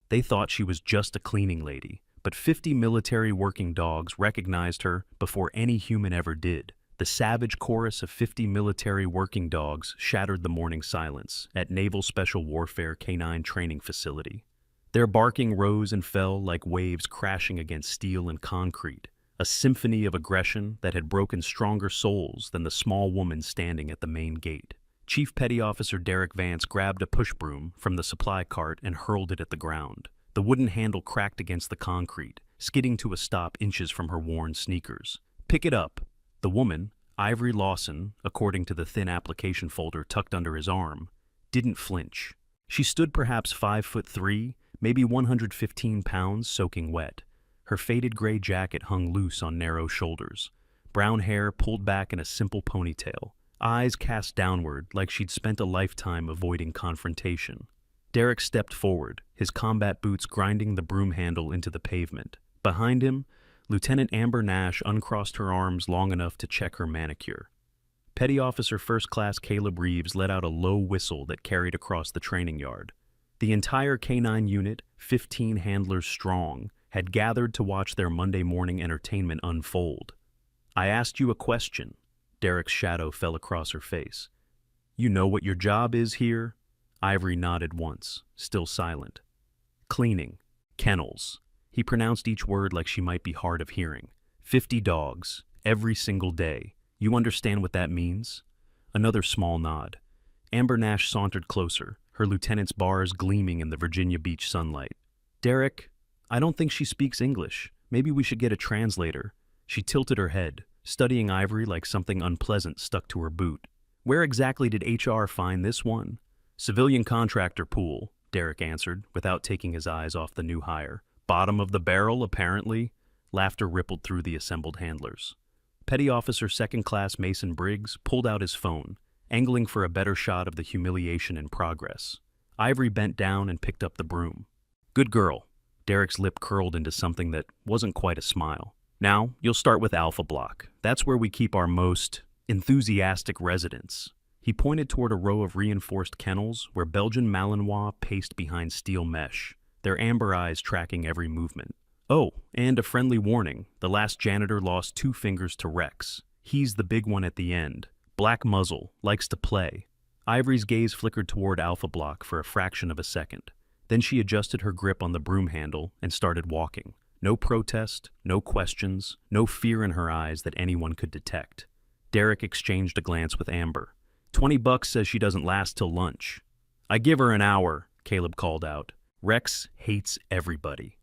They thought she was just a cleaning lady, but 50 military working dogs recognized her before any human ever did. The savage chorus of 50 military working dogs shattered the morning silence at Naval Special Warfare Canine Training Facility. Their barking rose and fell like waves crashing against steel and concrete, a symphony of aggression that had broken stronger souls than the small woman standing at the main gate. Chief Petty Officer Derek Vance grabbed a push broom from the supply cart and hurled it at the ground. The wooden handle cracked against the concrete, skidding to a stop inches from her worn sneakers. "Pick it up." The woman, Ivory Lawson, according to the thin application folder tucked under his arm, didn't flinch. She stood perhaps 5'3", maybe 115 pounds, soaking wet. Her faded gray jacket hung loose on narrow shoulders, brown hair pulled back in a simple ponytail, eyes cast downward like she'd spent a lifetime avoiding confrontation. Derek stepped forward, his combat boots grinding the broom handle into the pavement. Behind him, Lieutenant Amber Nash uncrossed her arms long enough to check her manicure. Petty Officer First Class Caleb Reeves let out a low whistle that carried across the training yard. The entire K-9 unit, 15 handlers strong, had gathered to watch their Monday morning entertainment unfold. "I asked you a question." Derek's shadow fell across her face. "You know what your job is here?" Ivory nodded once, still silent. "Cleaning. Kennels." He pronounced each word like she might be hard of hearing. 50 dogs, every single day. You understand what that means?" Another small nod. Amber Nash sauntered closer, her lieutenant's bars gleaming in the Virginia Beach sunlight. "Derek, I don't think she speaks English. Maybe we should get a translator." She tilted her head, studying Ivory like something unpleasant stuck to her boot. "Where exactly did HR find this one?" "Civilian contractor pool," Derek answered, without taking his eyes off the new hire. "Bottom of the barrel, apparently." Laughter rippled through the assembled handlers. Petty Officer Second Class Mason Briggs pulled out his phone, angling for a better shot of the humiliation in progress. Ivory bent down and picked up the broom. "Good girl." Derek's lip curled into something that wasn't quite a smile. "Now, you'll start with Alpha Block. That's where we keep our most enthusiastic residents." He pointed toward a row of reinforced kennels where Belgian Malinois paced behind steel mesh, their amber eyes tracking every movement. "Oh, and a friendly warning. The last janitor lost 2 fingers to Rex. He's the big one at the end. Black muzzle, likes to play." Ivory's gaze flickered toward Alpha Block for a fraction of a second. Then she adjusted her grip on the broom handle and started walking. No protest, no questions, no fear in her eyes that anyone could detect. Derek exchanged a glance with Amber. $20 says she doesn't last till lunch." "I give her an hour," Caleb called out. "Rex hates everybody."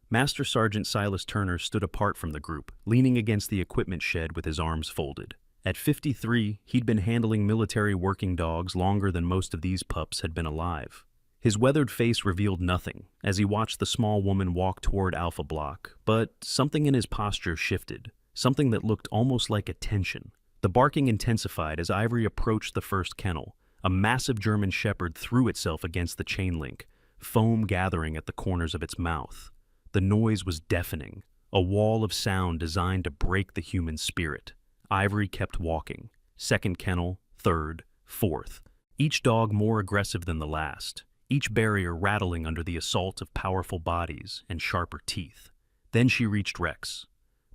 Master Sergeant Silas Turner stood apart from the group, leaning against the equipment shed with his arms folded. At 53, he'd been handling military working dogs longer than most of these pups had been alive. His weathered face revealed nothing as he watched the small woman walk toward Alpha Block, but something in his posture shifted, something that looked almost like attention. The barking intensified as Ivory approached the first kennel. A massive German shepherd threw itself against the chain link, foam gathering at the corners of its mouth. The noise was deafening, a wall of sound designed to break the human spirit. Ivory kept walking. Second kennel, third, fourth. Each dog more aggressive than the last, each barrier rattling under the assault of powerful bodies and sharper teeth. Then she reached Rex.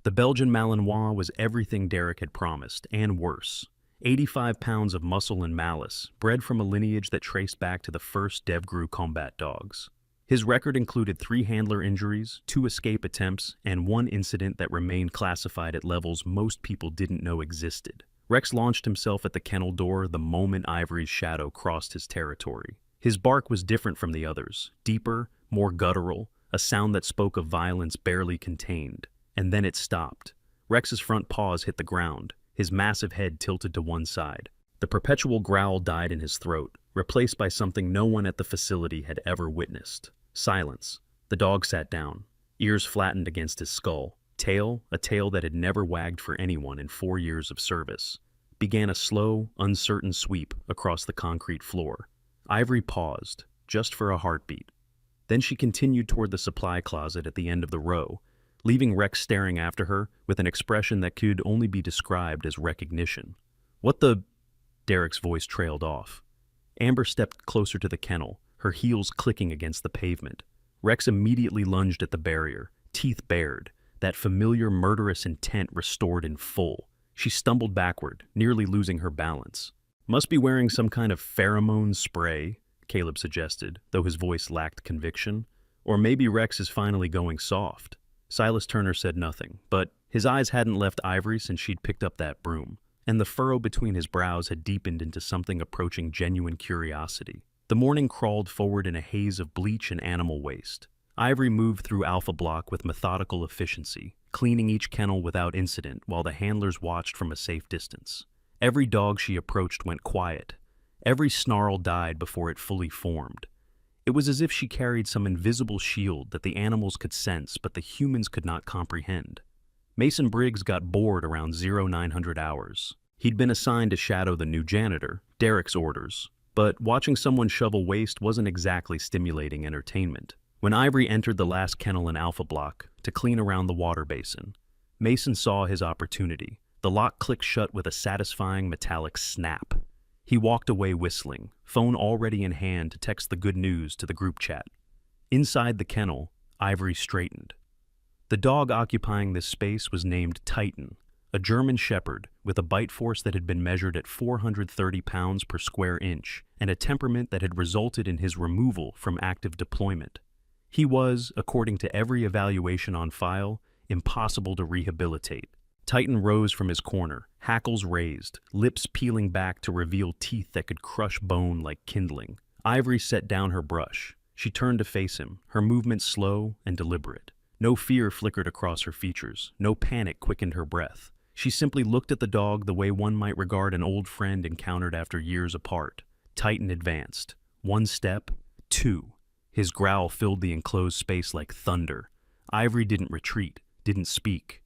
The Belgian Malinois was everything Derek had promised, and worse. 85 pounds of muscle and malice, bred from a lineage that traced back to the first DevGru combat dogs. His record included 3 handler injuries, 2 escape attempts, and 1 incident that remained classified at levels most people didn't know existed. Rex launched himself at the kennel door the moment Ivory's shadow crossed his territory. His bark was different from the others, deeper, more guttural, a sound that spoke of violence barely contained. And then it stopped. Rex's front paws hit the ground, his massive head tilted to one side. The perpetual growl died in his throat, replaced by something no one at the facility had ever witnessed. Silence. The dog sat down, ears flattened against his skull. Tail, a tail that had never wagged for anyone in 4 years of service, began a slow, uncertain sweep across the concrete floor. Ivory paused, just for a heartbeat. Then she continued toward the supply closet at the end of the row, leaving Rex staring after her with an expression that could only be described as recognition. "What the—" Derek's voice trailed off. Amber stepped closer to the kennel, her heels clicking against the pavement. Rex immediately lunged at the barrier, teeth bared, that familiar murderous intent restored in full. She stumbled backward, nearly losing her balance. "Must be wearing some kind of pheromone spray," Caleb suggested, though his voice lacked conviction. "Or maybe Rex is finally going soft." Silas Turner said nothing, but his eyes hadn't left Ivory since she'd picked up that broom, and the furrow between his brows had deepened into something approaching genuine curiosity. The morning crawled forward in a haze of bleach and animal waste. Ivory moved through Alpha Block with methodical efficiency, cleaning each kennel without incident while the handlers watched from a safe distance. Every dog she approached went quiet. Every snarl died before it fully formed. It was as if she carried some invisible shield that the animals could sense but the humans could not comprehend. Mason Briggs got bored around 0900 hours. He'd been assigned to shadow the new janitor, Derek's orders, but watching someone shovel waste wasn't exactly stimulating entertainment. When Ivory entered the last kennel in Alpha Block to clean around the water basin, Mason saw his opportunity. The lock clicked shut with a satisfying metallic snap. He walked away whistling, phone already in hand to text the good news to the group chat. Inside the kennel, Ivory straightened. The dog occupying this space was named Titan, a German shepherd with a bite force that had been measured at 430 pounds per square inch and a temperament that had resulted in his removal from active deployment. He was, according to every evaluation on file, impossible to rehabilitate. Titan rose from his corner, hackles raised, lips peeling back to reveal teeth that could crush bone like kindling. Ivory set down her brush. She turned to face him, her movements slow and deliberate. No fear flickered across her features, no panic quickened her breath. She simply looked at the dog the way one might regard an old friend encountered after years apart. Titan advanced. 1 step, 2. His growl filled the enclosed space like thunder. Ivory didn't retreat, didn't speak.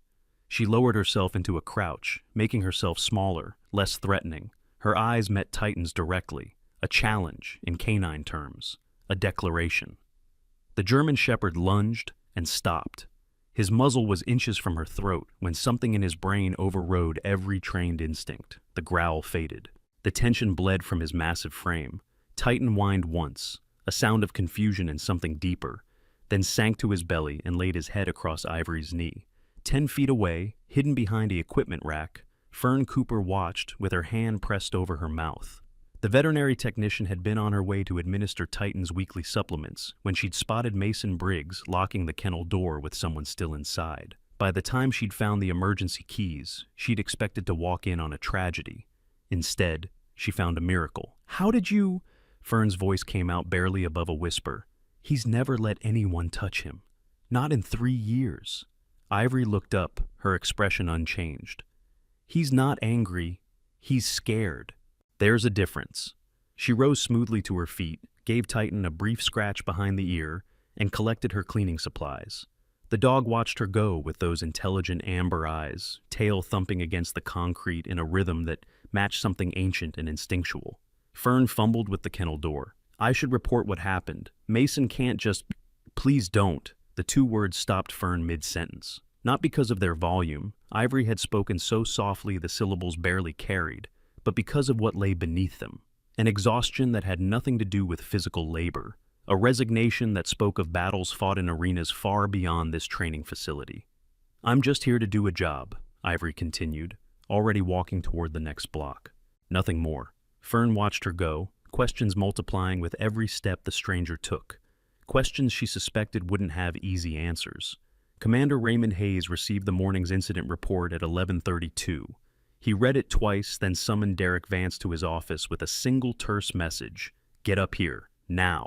She lowered herself into a crouch, making herself smaller, less threatening. Her eyes met Titan's directly, a challenge in canine terms, a declaration. The German shepherd lunged and stopped. His muzzle was inches from her throat when something in his brain overrode every trained instinct. The growl faded. The tension bled from his massive frame. Titan whined once, a sound of confusion and something deeper, then sank to his belly and laid his head across Ivory's knee. 10 feet away, hidden behind the equipment rack, Fern Cooper watched with her hand pressed over her mouth. The veterinary technician had been on her way to administer Titan's weekly supplements when she'd spotted Mason Briggs locking the kennel door with someone still inside. By the time she'd found the emergency keys, she'd expected to walk in on a tragedy. Instead, she found a miracle. "How did you—" Fern's voice came out barely above a whisper. "He's never let anyone touch him. Not in 3 years." Ivory looked up, her expression unchanged. "He's not angry. He's scared." "There's a difference." She rose smoothly to her feet, gave Titan a brief scratch behind the ear, and collected her cleaning supplies. The dog watched her go with those intelligent amber eyes, tail thumping against the concrete in a rhythm that matched something ancient and instinctual. Fern fumbled with the kennel door. "I should report what happened. Mason can't just—" "Please don't." The 2 words stopped Fern mid-sentence. Not because of their volume, Ivory had spoken so softly the syllables barely carried, but because of what lay beneath them. An exhaustion that had nothing to do with physical labor. A resignation that spoke of battles fought in arenas far beyond this training facility. "I'm just here to do a job," Ivory continued, already walking toward the next block. Nothing more. Fern watched her go, questions multiplying with every step the stranger took. Questions she suspected wouldn't have easy answers. Commander Raymond Hayes received the morning's incident report at 11:32. He read it twice, then summoned Derek Vance to his office with a single terse message: "Get up here, now."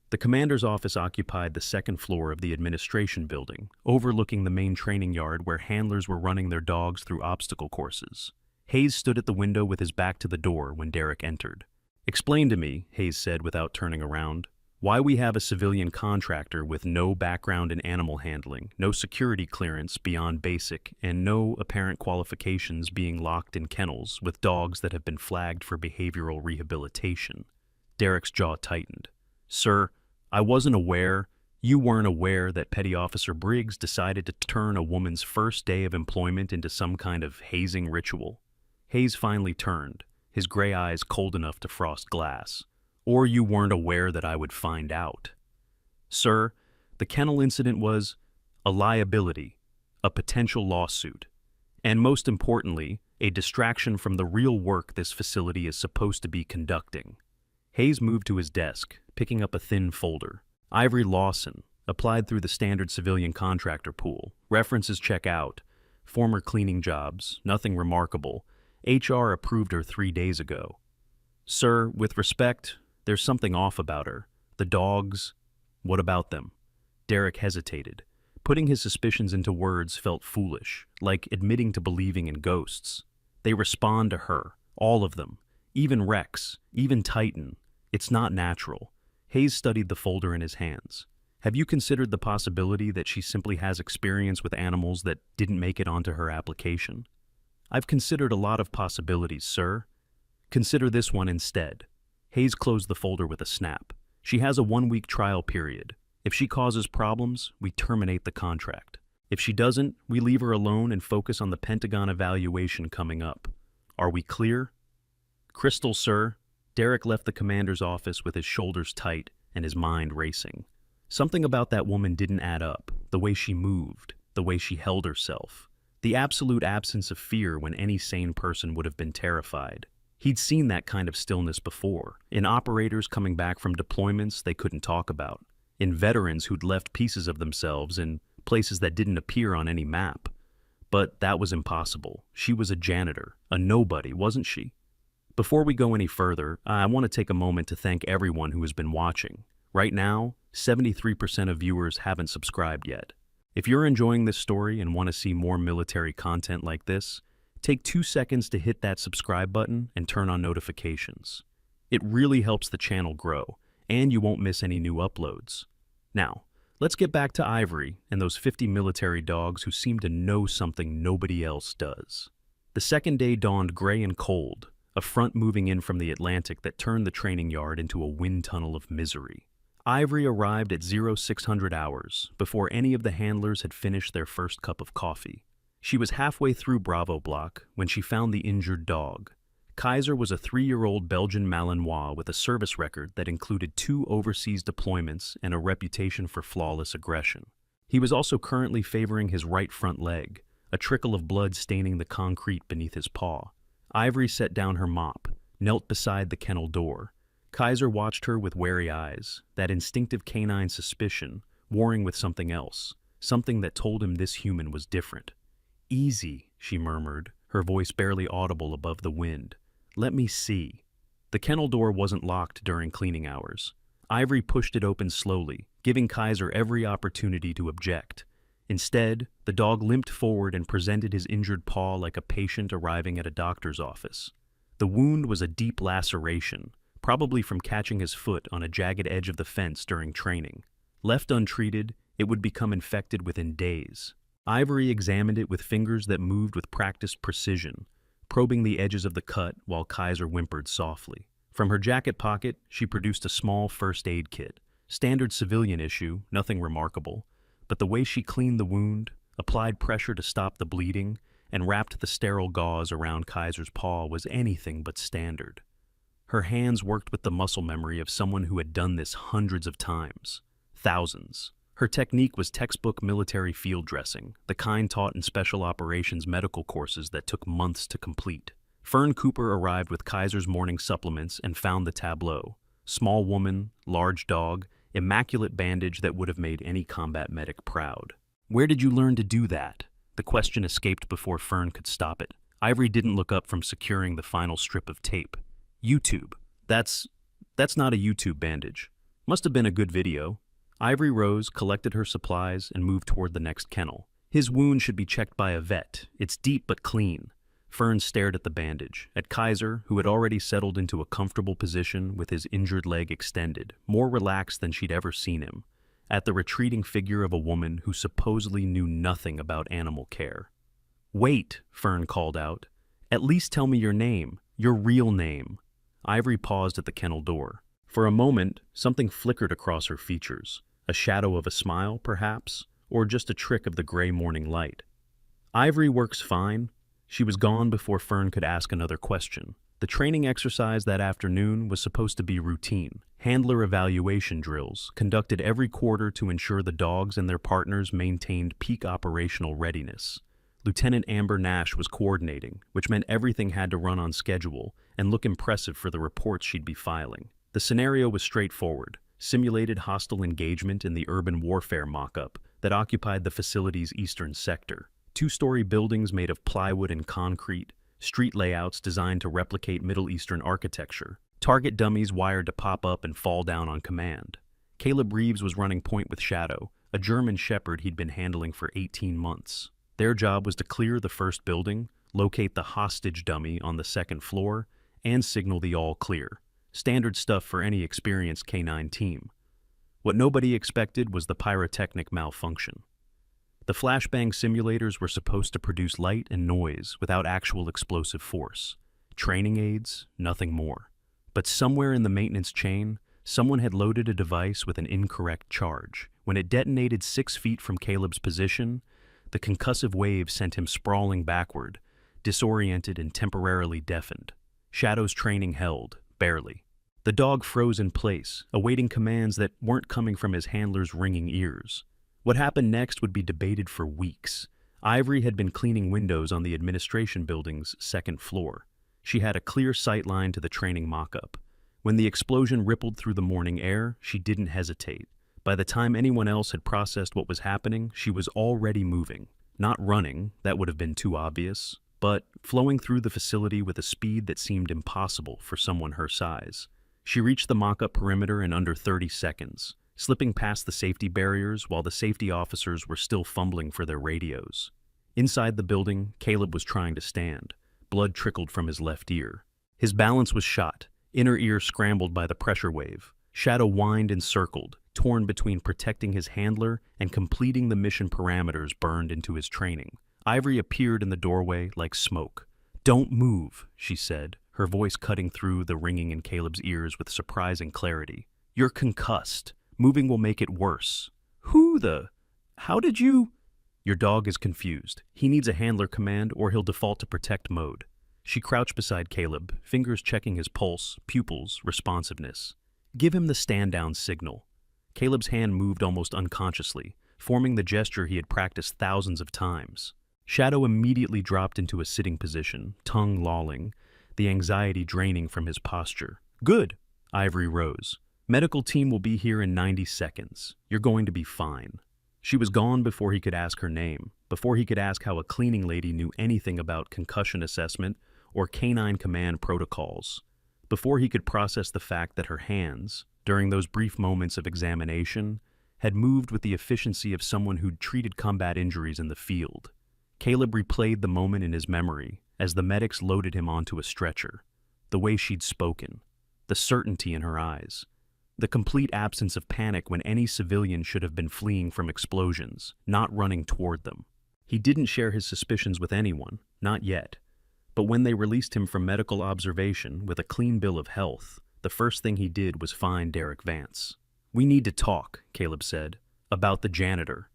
The commander's office occupied the 2nd floor of the administration building, overlooking the main training yard where handlers were running their dogs through obstacle courses. Hayes stood at the window with his back to the door when Derek entered. "Explain to me," Hayes said without turning around, "why we have a civilian contractor with no background in animal handling, no security clearance beyond basic, and no apparent qualifications being locked in kennels with dogs that have been flagged for behavioral rehabilitation." Derek's jaw tightened. "Sir, I wasn't aware, you weren't aware that Petty Officer Briggs decided to turn a woman's first day of employment into some kind of hazing ritual." Hayes finally turned, his gray eyes cold enough to frost glass. "Or you weren't aware that I would find out." "Sir, The kennel incident was a liability, a potential lawsuit, and most importantly, a distraction from the real work this facility is supposed to be conducting. Hayes moved to his desk, picking up a thin folder. Ivory Lawson, applied through the standard civilian contractor pool. References check out. Former cleaning jobs, nothing remarkable. HR approved her 3 days ago. Sir, with respect, there's something off about her. The dogs, what about them? Derek hesitated. Putting his suspicions into words felt foolish, like admitting to believing in ghosts. They respond to her, all of them. Even Rex, even Titan. It's not natural. Hayes studied the folder in his hands. Have you considered the possibility that she simply has experience with animals that didn't make it onto her application? I've considered a lot of possibilities, sir. Consider this one instead. Hayes closed the folder with a snap. She has a 1-week trial period. If she causes problems, we terminate the contract. If she doesn't, we leave her alone and focus on the Pentagon evaluation coming up. Are we clear? Crystal, sir. Derek left the commander's office with his shoulders tight and his mind racing. Something about that woman didn't add up. The way she moved, the way she held herself. The absolute absence of fear when any sane person would have been terrified. He'd seen that kind of stillness before, in operators coming back from deployments they couldn't talk about, in veterans who'd left pieces of themselves in places that didn't appear on any map. But that was impossible. She was a janitor, a nobody, wasn't she? Before we go any further, I want to take a moment to thank everyone who has been watching. Right now, 73% of viewers haven't subscribed yet. If you're enjoying this story and want to see more military content like this, take 2 seconds to hit that subscribe button and turn on notifications. It really helps the channel grow, and you won't miss any new uploads. Now, let's get back to Ivory and those 50 military dogs who seem to know something nobody else does. The second day dawned gray and cold, a front moving in from the Atlantic that turned the training yard into a wind tunnel of misery. Ivory arrived at 0600 hours, before any of the handlers had finished their first cup of coffee. She was halfway through Bravo Block when she found the injured dog. Kaiser was a 3-year-old Belgian Malinois with a service record that included 2 overseas deployments and a reputation for flawless aggression. He was also currently favoring his right front leg, a trickle of blood staining the concrete beneath his paw. Ivory set down her mop, knelt beside the kennel door. Kaiser watched her with wary eyes, that instinctive canine suspicion, warring with something else, something that told him this human was different. "Easy," she murmured, her voice barely audible above the wind. "Let me see." The kennel door wasn't locked during cleaning hours. Ivory pushed it open slowly, giving Kaiser every opportunity to object. Instead, the dog limped forward and presented his injured paw like a patient arriving at a doctor's office. The wound was a deep laceration, probably from catching his foot on a jagged edge of the fence during training. Left untreated, it would become infected within days. Ivory examined it with fingers that moved with practiced precision, probing the edges of the cut while Kaiser whimpered softly. From her jacket pocket, she produced a small first aid kit. Standard civilian issue, nothing remarkable. But the way she cleaned the wound, applied pressure to stop the bleeding, and wrapped the sterile gauze around Kaiser's paw was anything but standard. Her hands worked with the muscle memory of someone who had done this hundreds of times. Thousands. Her technique was textbook military field dressing, the kind taught in special operations medical courses that took months to complete. Fern Cooper arrived with Kaiser's morning supplements and found the tableau. Small woman, large dog, immaculate bandage that would have made any combat medic proud. "Where did you learn to do that?" The question escaped before Fern could stop it. Ivory didn't look up from securing the final strip of tape. "YouTube. That's not a YouTube bandage. Must have been a good video." Ivory rose, collected her supplies, and moved toward the next kennel. His wound should be checked by a vet. It's deep but clean. Fern stared at the bandage, at Kaiser, who had already settled into a comfortable position with his injured leg extended, more relaxed than she'd ever seen him, at the retreating figure of a woman who supposedly knew nothing about animal care. "Wait," Fern called out. "At least tell me your name, your real name." Ivory paused at the kennel door. For a moment, something flickered across her features. A shadow of a smile, perhaps, or just a trick of the gray morning light. "Ivory works fine." She was gone before Fern could ask another question. The training exercise that afternoon was supposed to be routine. Handler evaluation drills, conducted every quarter to ensure the dogs and their partners maintained peak operational readiness. Lieutenant Amber Nash was coordinating, which meant everything had to run on schedule and look impressive for the reports she'd be filing. The scenario was straightforward: simulated hostile engagement in the urban warfare mock-up that occupied the facility's eastern sector. Two-story buildings made of plywood and concrete, street layouts designed to replicate Middle Eastern architecture, target dummies wired to pop up and fall down on command. Caleb Reeves was running point with Shadow, a German shepherd he'd been handling for 18 months. Their job was to clear the first building, locate the hostage dummy on the second floor, and signal the all clear. Standard stuff for any experienced K9 team. What nobody expected was the pyrotechnic malfunction. The flashbang simulators were supposed to produce light and noise without actual explosive force. Training aids, nothing more. But somewhere in the maintenance chain, someone had loaded a device with an incorrect charge. When it detonated 6 feet from Caleb's position, the concussive wave sent him sprawling backward, disoriented and temporarily deafened. Shadow's training held, barely. The dog froze in place, awaiting commands that weren't coming from his handler's ringing ears. What happened next would be debated for weeks. Ivory had been cleaning windows on the administration building's second floor. She had a clear sight line to the training mock-up. When the explosion rippled through the morning air, she didn't hesitate. By the time anyone else had processed what was happening, she was already moving. Not running, that would have been too obvious, but flowing through the facility with a speed that seemed impossible for someone her size. She reached the mock-up perimeter in under 30 seconds, slipping past the safety barriers while the safety officers were still fumbling for their radios. Inside the building, Caleb was trying to stand. Blood trickled from his left ear. His balance was shot, inner ear scrambled by the pressure wave. Shadow whined and circled, torn between protecting his handler and completing the mission parameters burned into his training. Ivory appeared in the doorway like smoke. "Don't move," she said, her voice cutting through the ringing in Caleb's ears with surprising clarity. "You're concussed. Moving will make it worse." How did you? "Your dog is confused. He needs a handler command or he'll default to protect mode." She crouched beside Caleb, fingers checking his pulse, pupils, responsiveness. "Give him the stand-down signal." Caleb's hand moved almost unconsciously, forming the gesture he had practiced thousands of times. Shadow immediately dropped into a sitting position, tongue lolling, the anxiety draining from his posture. "Good." Ivory rose. "Medical team will be here in 90 seconds. You're going to be fine." She was gone before he could ask her name, before he could ask how a cleaning lady knew anything about concussion assessment or canine command protocols, before he could process the fact that her hands, during those brief moments of examination, had moved with the efficiency of someone who'd treated combat injuries in the field. Caleb replayed the moment in his memory as the medics loaded him onto a stretcher, the way she'd spoken, the certainty in her eyes, the complete absence of panic when any civilian should have been fleeing from explosions, not running toward them. He didn't share his suspicions with anyone, not yet. But when they released him from medical observation with a clean bill of health, the first thing he did was find Derek Vance. "We need to talk," Caleb said, "about the janitor."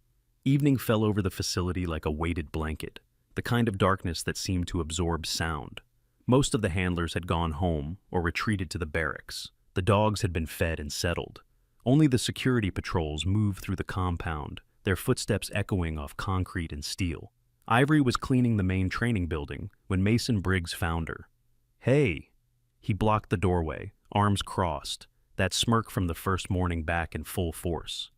Evening fell over the facility like a weighted blanket, the kind of darkness that seemed to absorb sound. Most of the handlers had gone home or retreated to the barracks. The dogs had been fed and settled. Only the security patrols moved through the compound, their footsteps echoing off concrete and steel. Ivory was cleaning the main training building when Mason Briggs found her. "Hey!" He blocked the doorway, arms crossed, that smirk from the first morning back in full force.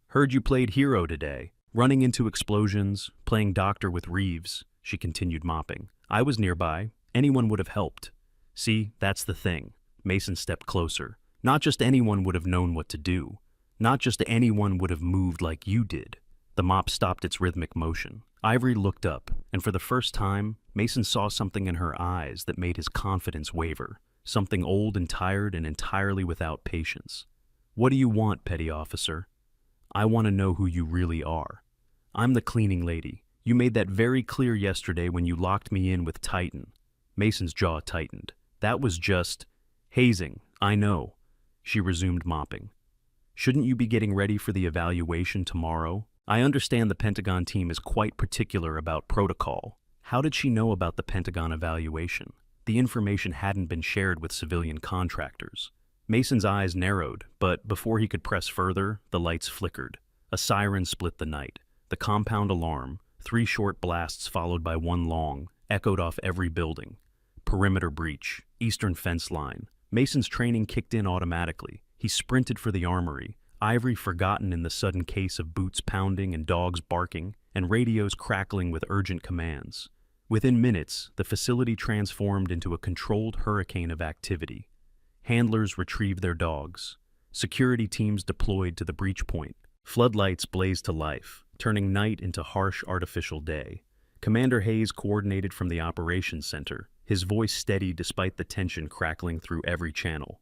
"Heard you played hero today. Running into explosions, playing doctor with Reeves," she continued mopping. "I was nearby. Anyone would have helped." "See, that's the thing." Mason stepped closer. "Not just anyone would have known what to do. Not just anyone would have moved like you did." The mop stopped its rhythmic motion. Ivory looked up, and for the first time, Mason saw something in her eyes that made his confidence waver. Something old and tired and entirely without patience. "What do you want, petty officer?" "I want to know who you really are. I'm the cleaning lady. You made that very clear yesterday when you locked me in with Titan." Mason's jaw tightened. "That was just hazing, I know." She resumed mopping. "Shouldn't you be getting ready for the evaluation tomorrow? I understand the Pentagon team is quite particular about protocol. How did she know about the Pentagon evaluation? The information hadn't been shared with civilian contractors. Mason's eyes narrowed, but before he could press further, the lights flickered. A siren split the night. The compound alarm, 3 short blasts followed by 1 long, echoed off every building. Perimeter breach, eastern fence line. Mason's training kicked in automatically. He sprinted for the armory, Ivory forgotten in the sudden case of boots pounding and dogs barking, and radios crackling with urgent commands. Within minutes, the facility transformed into a controlled hurricane of activity. Handlers retrieved their dogs. Security teams deployed to the breach point. Floodlights blazed to life, turning night into harsh artificial day. Commander Hayes coordinated from the operations center, his voice steady despite the tension crackling through every channel.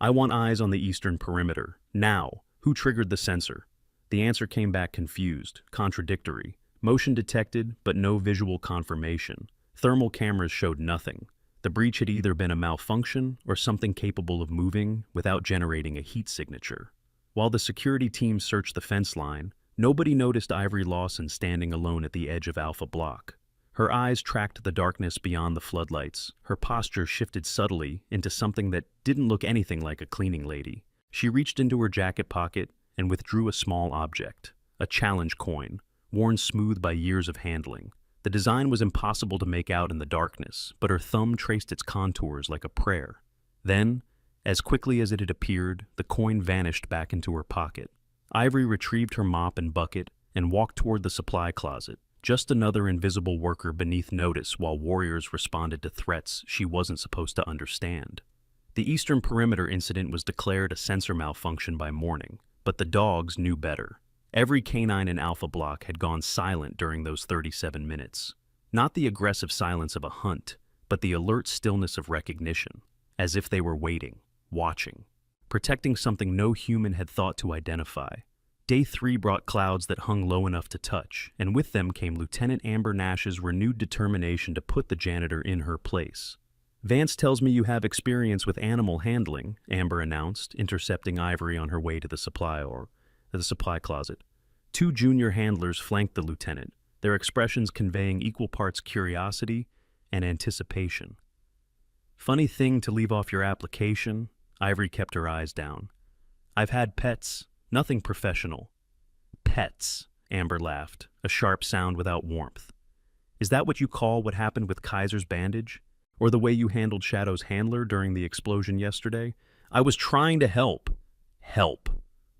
"I want eyes on the eastern perimeter. Now. Who triggered the sensor?" The answer came back confused, contradictory. Motion detected, but no visual confirmation. Thermal cameras showed nothing. The breach had either been a malfunction or something capable of moving without generating a heat signature. While the security team searched the fence line, nobody noticed Ivory Lawson standing alone at the edge of Alpha Block. Her eyes tracked the darkness beyond the floodlights. Her posture shifted subtly into something that didn't look anything like a cleaning lady. She reached into her jacket pocket and withdrew a small object, a challenge coin, worn smooth by years of handling. The design was impossible to make out in the darkness, but her thumb traced its contours like a prayer. Then, as quickly as it had appeared, the coin vanished back into her pocket. Ivory retrieved her mop and bucket and walked toward the supply closet, just another invisible worker beneath notice while warriors responded to threats she wasn't supposed to understand. The Eastern Perimeter incident was declared a sensor malfunction by morning, but the dogs knew better. Every canine in Alpha Block had gone silent during those 37 minutes. Not the aggressive silence of a hunt, but the alert stillness of recognition, as if they were waiting, watching, protecting something no human had thought to identify. Day 3 brought clouds that hung low enough to touch, and with them came Lieutenant Amber Nash's renewed determination to put the janitor in her place. "Vance tells me you have experience with animal handling," Amber announced, intercepting Ivory on her way to the supply closet. 2 junior handlers flanked the lieutenant, their expressions conveying equal parts curiosity and anticipation. "Funny thing to leave off your application," Ivory kept her eyes down. "I've had pets, nothing professional." "Pets," Amber laughed, a sharp sound without warmth. "Is that what you call what happened with Kaiser's bandage? Or the way you handled Shadow's handler during the explosion yesterday? I was trying to help." "Help."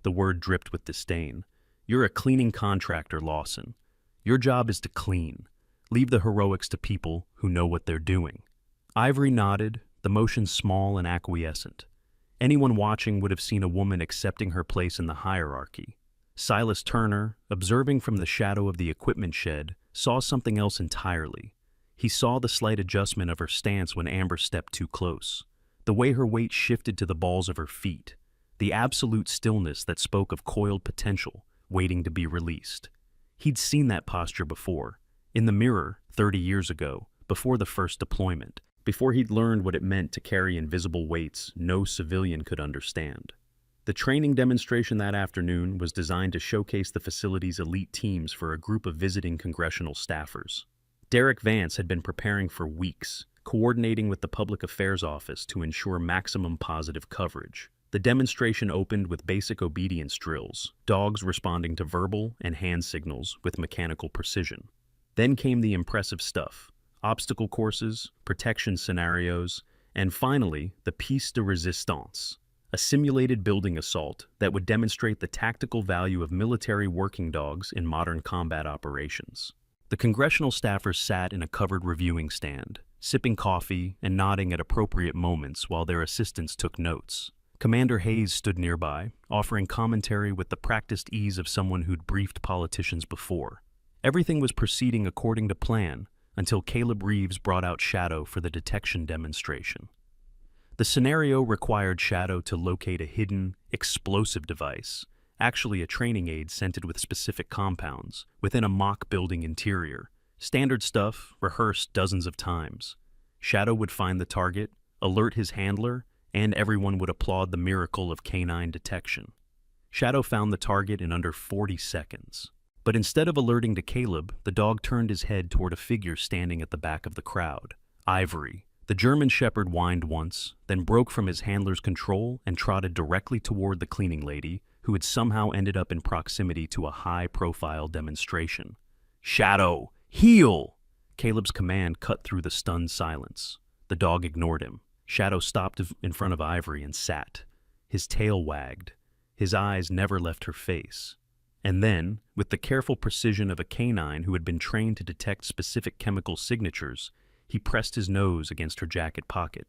The word dripped with disdain. "You're a cleaning contractor, Lawson. Your job is to clean. Leave the heroics to people who know what they're doing." Ivory nodded, the motion small and acquiescent. Anyone watching would have seen a woman accepting her place in the hierarchy. Silas Turner, observing from the shadow of the equipment shed, saw something else entirely. He saw the slight adjustment of her stance when Amber stepped too close, the way her weight shifted to the balls of her feet, the absolute stillness that spoke of coiled potential waiting to be released. He'd seen that posture before, in the mirror 30 years ago, before the first deployment, before he'd learned what it meant to carry invisible weights no civilian could understand. The training demonstration that afternoon was designed to showcase the facility's elite teams for a group of visiting congressional staffers. Derek Vance had been preparing for weeks, coordinating with the Public Affairs Office to ensure maximum positive coverage. The demonstration opened with basic obedience drills, dogs responding to verbal and hand signals with mechanical precision. Then came the impressive stuff: obstacle courses, protection scenarios, and finally, the piece de resistance, a simulated building assault that would demonstrate the tactical value of military working dogs in modern combat operations. The congressional staffers sat in a covered reviewing stand, sipping coffee and nodding at appropriate moments while their assistants took notes. Commander Hayes stood nearby, offering commentary with the practiced ease of someone who'd briefed politicians before. Everything was proceeding according to plan until Caleb Reeves brought out Shadow for the detection demonstration. The scenario required Shadow to locate a hidden, explosive device, actually a training aid scented with specific compounds, within a mock building interior. Standard stuff, rehearsed dozens of times. Shadow would find the target, alert his handler, and everyone would applaud the miracle of canine detection. Shadow found the target in under 40 seconds. But instead of alerting to Caleb, the dog turned his head toward a figure standing at the back of the crowd. Ivory. The German Shepherd whined once, then broke from his handler's control and trotted directly toward the cleaning lady, who had somehow ended up in proximity to a high-profile demonstration. "Shadow! Heel!" Caleb's command cut through the stunned silence. The dog ignored him. Shadow stopped in front of Ivory and sat. His tail wagged. His eyes never left her face. And then, with the careful precision of a canine who had been trained to detect specific chemical signatures, he pressed his nose against her jacket pocket.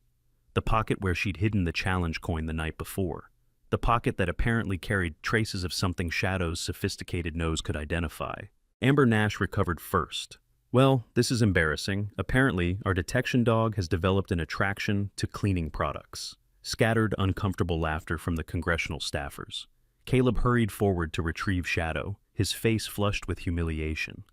The pocket where she'd hidden the challenge coin the night before. The pocket that apparently carried traces of something Shadow's sophisticated nose could identify. Amber Nash recovered first. "Well, this is embarrassing. Apparently, our detection dog has developed an attraction to cleaning products." Scattered, uncomfortable laughter from the congressional staffers. Caleb hurried forward to retrieve Shadow, his face flushed with humiliation.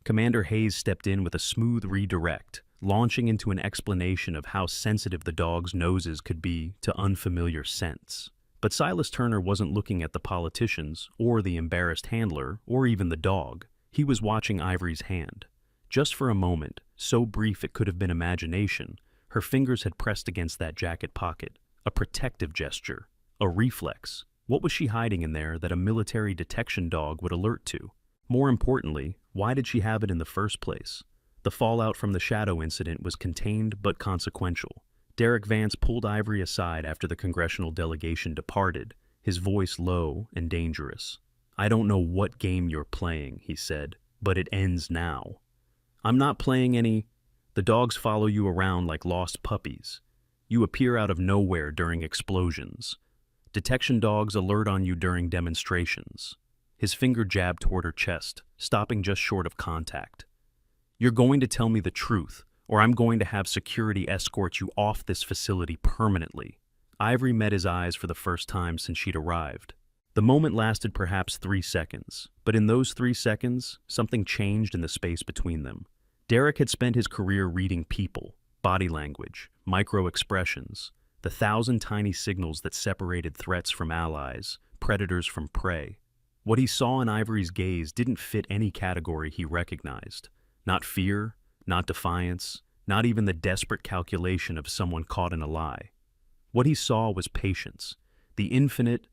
Commander Hayes stepped in with a smooth redirect, launching into an explanation of how sensitive the dog's noses could be to unfamiliar scents. But Silas Turner wasn't looking at the politicians, or the embarrassed handler, or even the dog. He was watching Ivory's hand. Just for a moment, so brief it could have been imagination, her fingers had pressed against that jacket pocket. A protective gesture. A reflex. What was she hiding in there that a military detection dog would alert to? More importantly, why did she have it in the first place? The fallout from the Shadow incident was contained but consequential. Derek Vance pulled Ivory aside after the congressional delegation departed, his voice low and dangerous. "I don't know what game you're playing," he said, "but it ends now." "I'm not playing any. The dogs follow you around like lost puppies. You appear out of nowhere during explosions. Detection dogs alert on you during demonstrations." His finger jabbed toward her chest, stopping just short of contact. "You're going to tell me the truth, or I'm going to have security escort you off this facility permanently." Ivory met his eyes for the first time since she'd arrived. The moment lasted perhaps 3 seconds, but in those 3 seconds, something changed in the space between them. Derek had spent his career reading people, body language, micro-expressions, the 1,000 tiny signals that separated threats from allies, predators from prey. What he saw in Ivory's gaze didn't fit any category he recognized. Not fear, not defiance, not even the desperate calculation of someone caught in a lie. What he saw was patience, the infinite,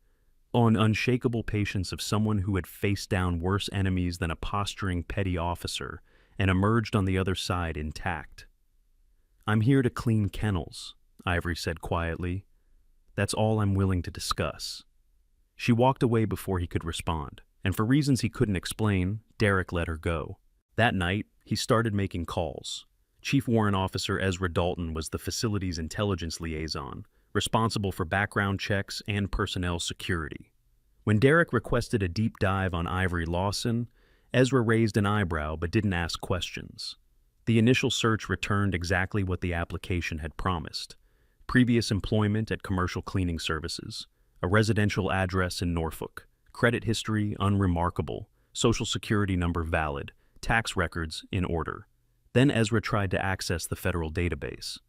unshakable patience of someone who had faced down worse enemies than a posturing petty officer and emerged on the other side intact. "I'm here to clean kennels," Ivory said quietly. "That's all I'm willing to discuss." She walked away before he could respond, and for reasons he couldn't explain, Derek let her go. That night, he started making calls. Chief Warrant Officer Ezra Dalton was the facility's intelligence liaison, responsible for background checks and personnel security. When Derek requested a deep dive on Ivory Lawson, Ezra raised an eyebrow but didn't ask questions. The initial search returned exactly what the application had promised. Previous employment at commercial cleaning services, a residential address in Norfolk, credit history unremarkable, social security number valid, tax records in order. Then Ezra tried to access the federal database.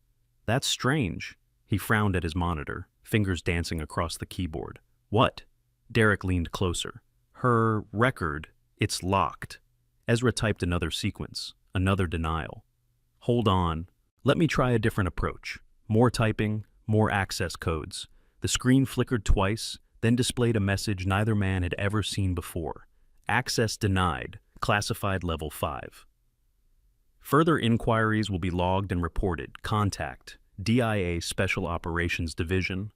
"That's strange." He frowned at his monitor, fingers dancing across the keyboard. "What?" Derek leaned closer. "Her record, it's locked." Ezra typed another sequence, another denial. "Hold on. Let me try a different approach." More typing, more access codes. The screen flickered twice, then displayed a message neither man had ever seen before. "Access denied. Classified level 5. Further inquiries will be logged and reported. Contact DIA Special Operations Division."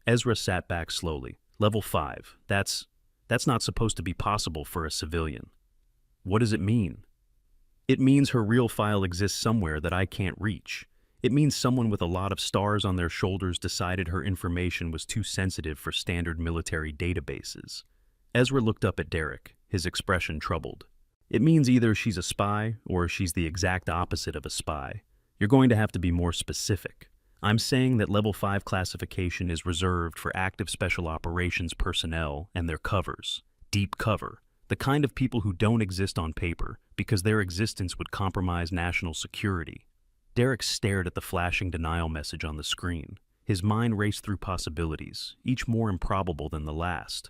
Ezra sat back slowly. "Level 5. That's not supposed to be possible for a civilian." "What does it mean?" "It means her real file exists somewhere that I can't reach. It means someone with a lot of stars on their shoulders decided her information was too sensitive for standard military databases." Ezra looked up at Derek, his expression troubled. "It means either she's a spy or she's the exact opposite of a spy. You're going to have to be more specific. I'm saying that Level 5 classification is reserved for active special operations personnel and their covers. Deep cover. The kind of people who don't exist on paper because their existence would compromise national security." Derek stared at the flashing denial message on the screen. His mind raced through possibilities, each more improbable than the last.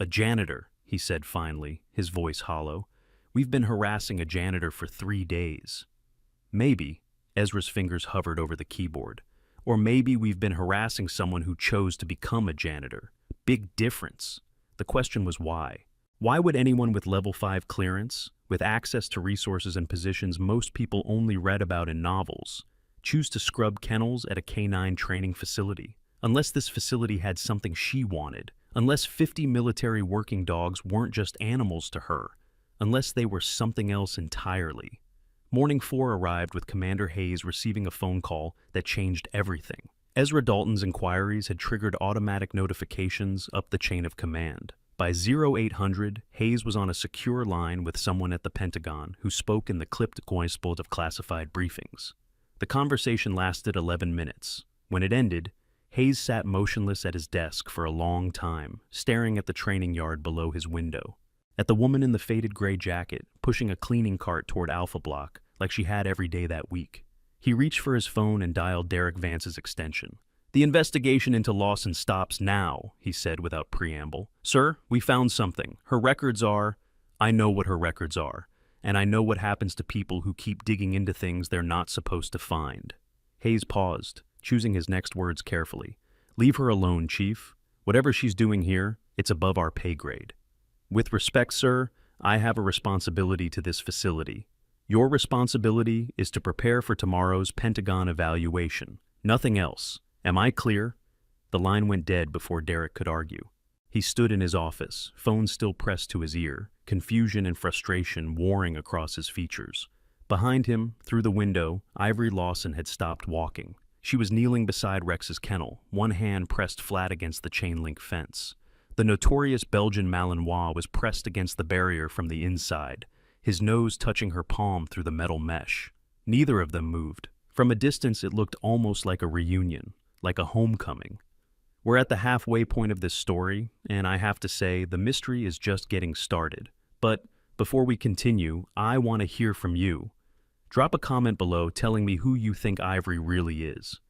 "A janitor," he said finally, his voice hollow. "We've been harassing a janitor for 3 days." "Maybe," Ezra's fingers hovered over the keyboard. "Or maybe we've been harassing someone who chose to become a janitor. Big difference." The question was why. Why would anyone with level 5 clearance, with access to resources and positions most people only read about in novels, choose to scrub kennels at a canine training facility? Unless this facility had something she wanted, unless 50 military working dogs weren't just animals to her, unless they were something else entirely. Morning 4 arrived with Commander Hayes receiving a phone call that changed everything. Ezra Dalton's inquiries had triggered automatic notifications up the chain of command. By 0800, Hayes was on a secure line with someone at the Pentagon who spoke in the clipped voiceboard of classified briefings. The conversation lasted 11 minutes. When it ended, Hayes sat motionless at his desk for a long time, staring at the training yard below his window, at the woman in the faded gray jacket pushing a cleaning cart toward Alpha Block like she had every day that week. He reached for his phone and dialed Derek Vance's extension. "The investigation into Lawson stops now," he said without preamble. "Sir, we found something. Her records are—" "I know what her records are, and I know what happens to people who keep digging into things they're not supposed to find." Hayes paused, choosing his next words carefully. "Leave her alone, Chief. Whatever she's doing here, it's above our pay grade. With respect, sir, I have a responsibility to this facility. Your responsibility is to prepare for tomorrow's Pentagon evaluation. Nothing else. Am I clear?" The line went dead before Derek could argue. He stood in his office, phone still pressed to his ear, confusion and frustration warring across his features. Behind him, through the window, Ivory Lawson had stopped walking. She was kneeling beside Rex's kennel, one hand pressed flat against the chain-link fence. The notorious Belgian Malinois was pressed against the barrier from the inside, his nose touching her palm through the metal mesh. Neither of them moved. From a distance, it looked almost like a reunion, like a homecoming. We're at the halfway point of this story, and I have to say, the mystery is just getting started. But before we continue, I want to hear from you. Drop a comment below telling me who you think Ivory really is.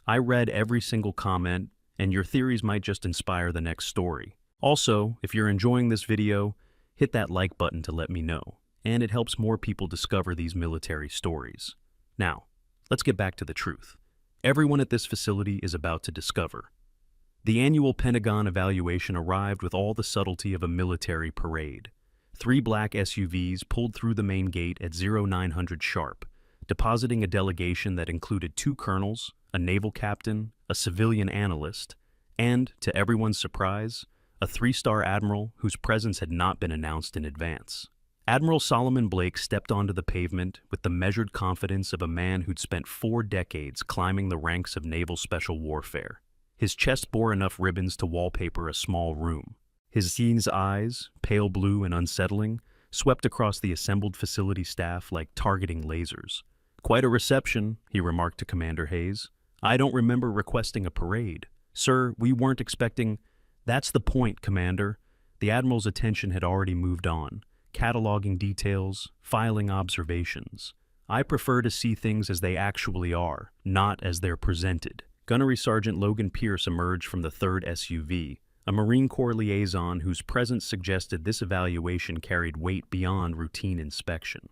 I read every single comment, and your theories might just inspire the next story. Also, if you're enjoying this video, hit that like button to let me know, and it helps more people discover these military stories. Now, let's get back to the truth. Everyone at this facility is about to discover. The annual Pentagon evaluation arrived with all the subtlety of a military parade. 3 black SUVs pulled through the main gate at 0900 sharp, depositing a delegation that included 2 colonels, a naval captain, a civilian analyst, and, to everyone's surprise, a 3-star admiral whose presence had not been announced in advance. Admiral Solomon Blake stepped onto the pavement with the measured confidence of a man who'd spent 4 decades climbing the ranks of naval special warfare. His chest bore enough ribbons to wallpaper a small room. His keen eyes, pale blue and unsettling, swept across the assembled facility staff like targeting lasers. "Quite a reception," he remarked to Commander Hayes. "I don't remember requesting a parade. Sir, we weren't expecting—" "That's the point, Commander." The Admiral's attention had already moved on, cataloging details, filing observations. "I prefer to see things as they actually are, not as they're presented." Gunnery Sergeant Logan Pierce emerged from the 3rd SUV, a Marine Corps liaison whose presence suggested this evaluation carried weight beyond routine inspection.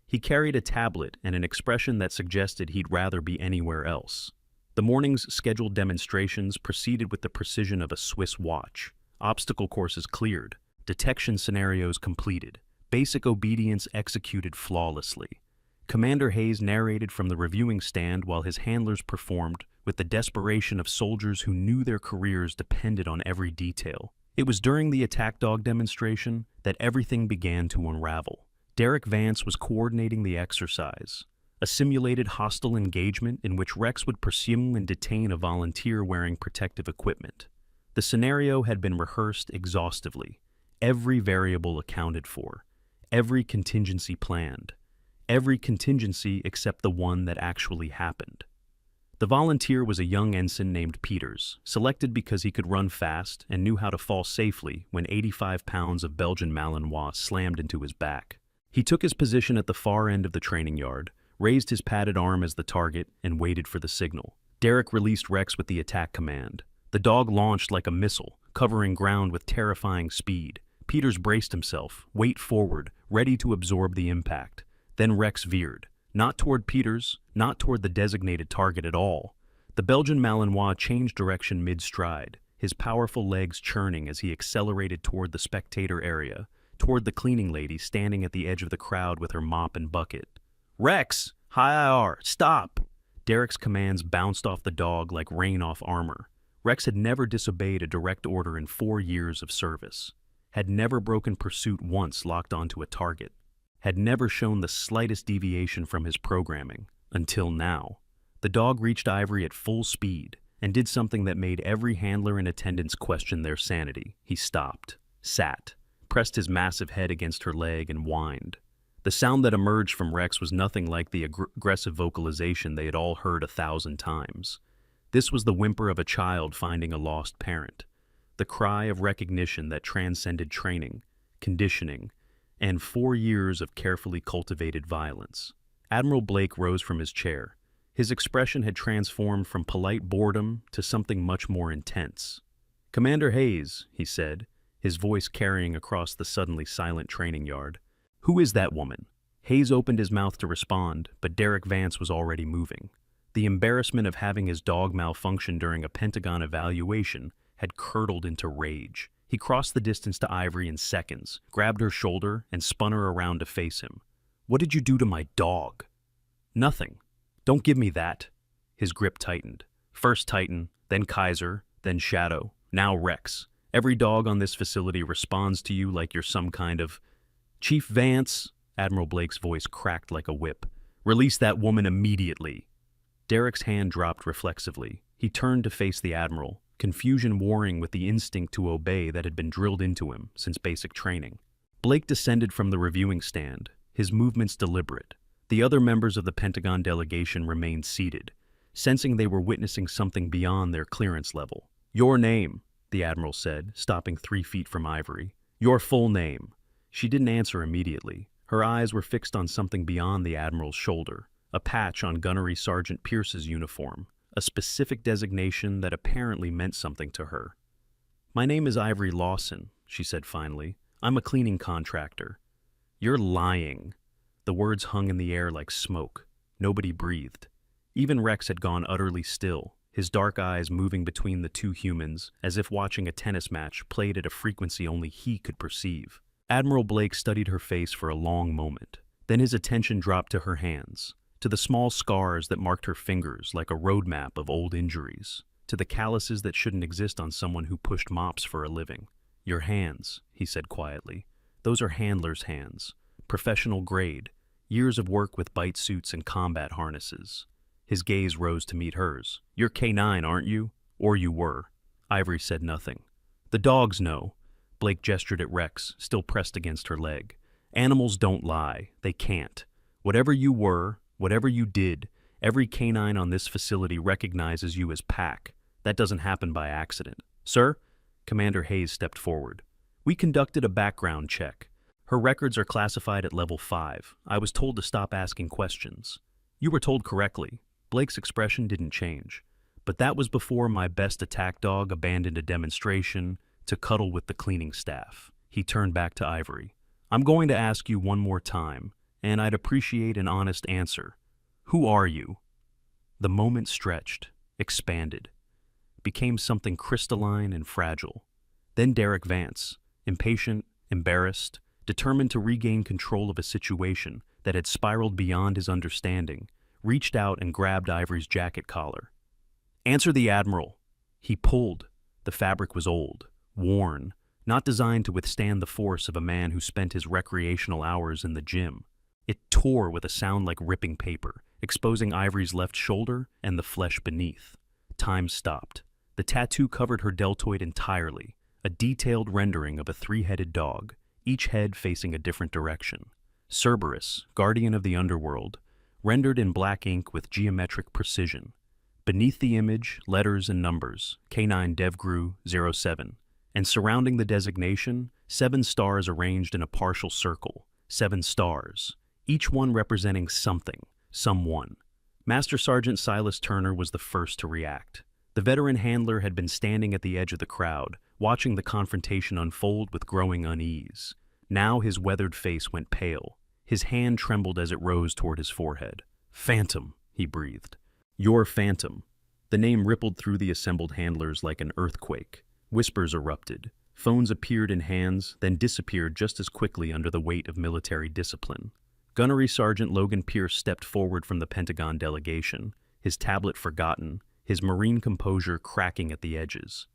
He carried a tablet and an expression that suggested he'd rather be anywhere else. The morning's scheduled demonstrations proceeded with the precision of a Swiss watch. Obstacle courses cleared, detection scenarios completed, basic obedience executed flawlessly. Commander Hayes narrated from the reviewing stand while his handlers performed with the desperation of soldiers who knew their careers depended on every detail. It was during the attack dog demonstration that everything began to unravel. Derek Vance was coordinating the exercise, a simulated hostile engagement in which Rex would pursue and detain a volunteer wearing protective equipment. The scenario had been rehearsed exhaustively, every variable accounted for, every contingency planned, every contingency except the one that actually happened. The volunteer was a young ensign named Peters, selected because he could run fast and knew how to fall safely when 85 pounds of Belgian Malinois slammed into his back. He took his position at the far end of the training yard, raised his padded arm as the target, and waited for the signal. Derek released Rex with the attack command. The dog launched like a missile, covering ground with terrifying speed, Peters braced himself, weight forward, ready to absorb the impact. Then Rex veered. Not toward Peters, not toward the designated target at all. The Belgian Malinois changed direction mid-stride, his powerful legs churning as he accelerated toward the spectator area, toward the cleaning lady standing at the edge of the crowd with her mop and bucket. "Rex! High IR! Stop!" Derek's commands bounced off the dog like rain off armor. Rex had never disobeyed a direct order in 4 years of service, had never broken pursuit once locked onto a target, had never shown the slightest deviation from his programming, until now. The dog reached Ivory at full speed and did something that made every handler in attendance question their sanity. He stopped, sat, pressed his massive head against her leg and whined. The sound that emerged from Rex was nothing like the aggressive vocalization they had all heard 1,000 times. This was the whimper of a child finding a lost parent, the cry of recognition that transcended training, conditioning, and 4 years of carefully cultivated violence. Admiral Blake rose from his chair. His expression had transformed from polite boredom to something much more intense. "Commander Hayes," he said, his voice carrying across the suddenly silent training yard. "Who is that woman?" Hayes opened his mouth to respond, but Derek Vance was already moving. The embarrassment of having his dog malfunction during a Pentagon evaluation had curdled into rage. He crossed the distance to Ivory in seconds, grabbed her shoulder, and spun her around to face him. "What did you do to my dog?" "Nothing. Don't give me that." His grip tightened. First Titan, then Kaiser, then Shadow, now Rex. Every dog on this facility responds to you like you're some kind of... "Chief Vance," Admiral Blake's voice cracked like a whip. "Release that woman immediately." Derek's hand dropped reflexively. He turned to face the Admiral, confusion warring with the instinct to obey that had been drilled into him since basic training. Blake descended from the reviewing stand, his movements deliberate. The other members of the Pentagon delegation remained seated, sensing they were witnessing something beyond their clearance level. "Your name," the Admiral said, stopping 3 feet from Ivory. "Your full name." She didn't answer immediately. Her eyes were fixed on something beyond the Admiral's shoulder, a patch on Gunnery Sergeant Pierce's uniform, a specific designation that apparently meant something to her. "My name is Ivory Lawson," she said finally. "I'm a cleaning contractor." "You're lying." The words hung in the air like smoke. Nobody breathed. Even Rex had gone utterly still, his dark eyes moving between the two humans, as if watching a tennis match played at a frequency only he could perceive. Admiral Blake studied her face for a long moment. Then his attention dropped to her hands, to the small scars that marked her fingers like a roadmap of old injuries, to the calluses that shouldn't exist on someone who pushed mops for a living. "Your hands," he said quietly. "Those are handlers' hands. Professional grade. Years of work with bite suits and combat harnesses." His gaze rose to meet hers. "You're K9, aren't you? Or you were." Ivory said nothing. "The dogs know." Blake gestured at Rex, still pressed against her leg. "Animals don't lie. They can't. Whatever you were, whatever you did, every canine on this facility recognizes you as Pack. That doesn't happen by accident." "Sir?" Commander Hayes stepped forward. "We conducted a background check. Her records are classified at level 5. I was told to stop asking questions." "You were told correctly." Blake's expression didn't change. "But that was before my best attack dog abandoned a demonstration to cuddle with the cleaning staff." He turned back to Ivory. "I'm going to ask you one more time, and I'd appreciate an honest answer. Who are you?" The moment stretched, expanded, became something crystalline and fragile. Then Derek Vance, impatient, embarrassed, determined to regain control of a situation that had spiraled beyond his understanding, reached out and grabbed Ivory's jacket collar. "Answer the Admiral." He pulled. The fabric was old, worn, not designed to withstand the force of a man who spent his recreational hours in the gym. It tore with a sound like ripping paper, exposing Ivory's left shoulder and the flesh beneath. Time stopped. The tattoo covered her deltoid entirely, a detailed rendering of a 3-headed dog, each head facing a different direction. Cerberus, guardian of the underworld, rendered in black ink with geometric precision. Beneath the image, letters and numbers, K9 DevGru 07, and surrounding the designation, 7 stars arranged in a partial circle, 7 stars, each one representing something, someone. Master Sergeant Silas Turner was the first to react. The veteran handler had been standing at the edge of the crowd, watching the confrontation unfold with growing unease. Now his weathered face went pale. His hand trembled as it rose toward his forehead. "Phantom," he breathed. "You're Phantom." The name rippled through the assembled handlers like an earthquake. Whispers erupted. Phones appeared in hands, then disappeared just as quickly under the weight of military discipline. Gunnery Sergeant Logan Pierce stepped forward from the Pentagon delegation, his tablet forgotten, his marine composure cracking at the edges.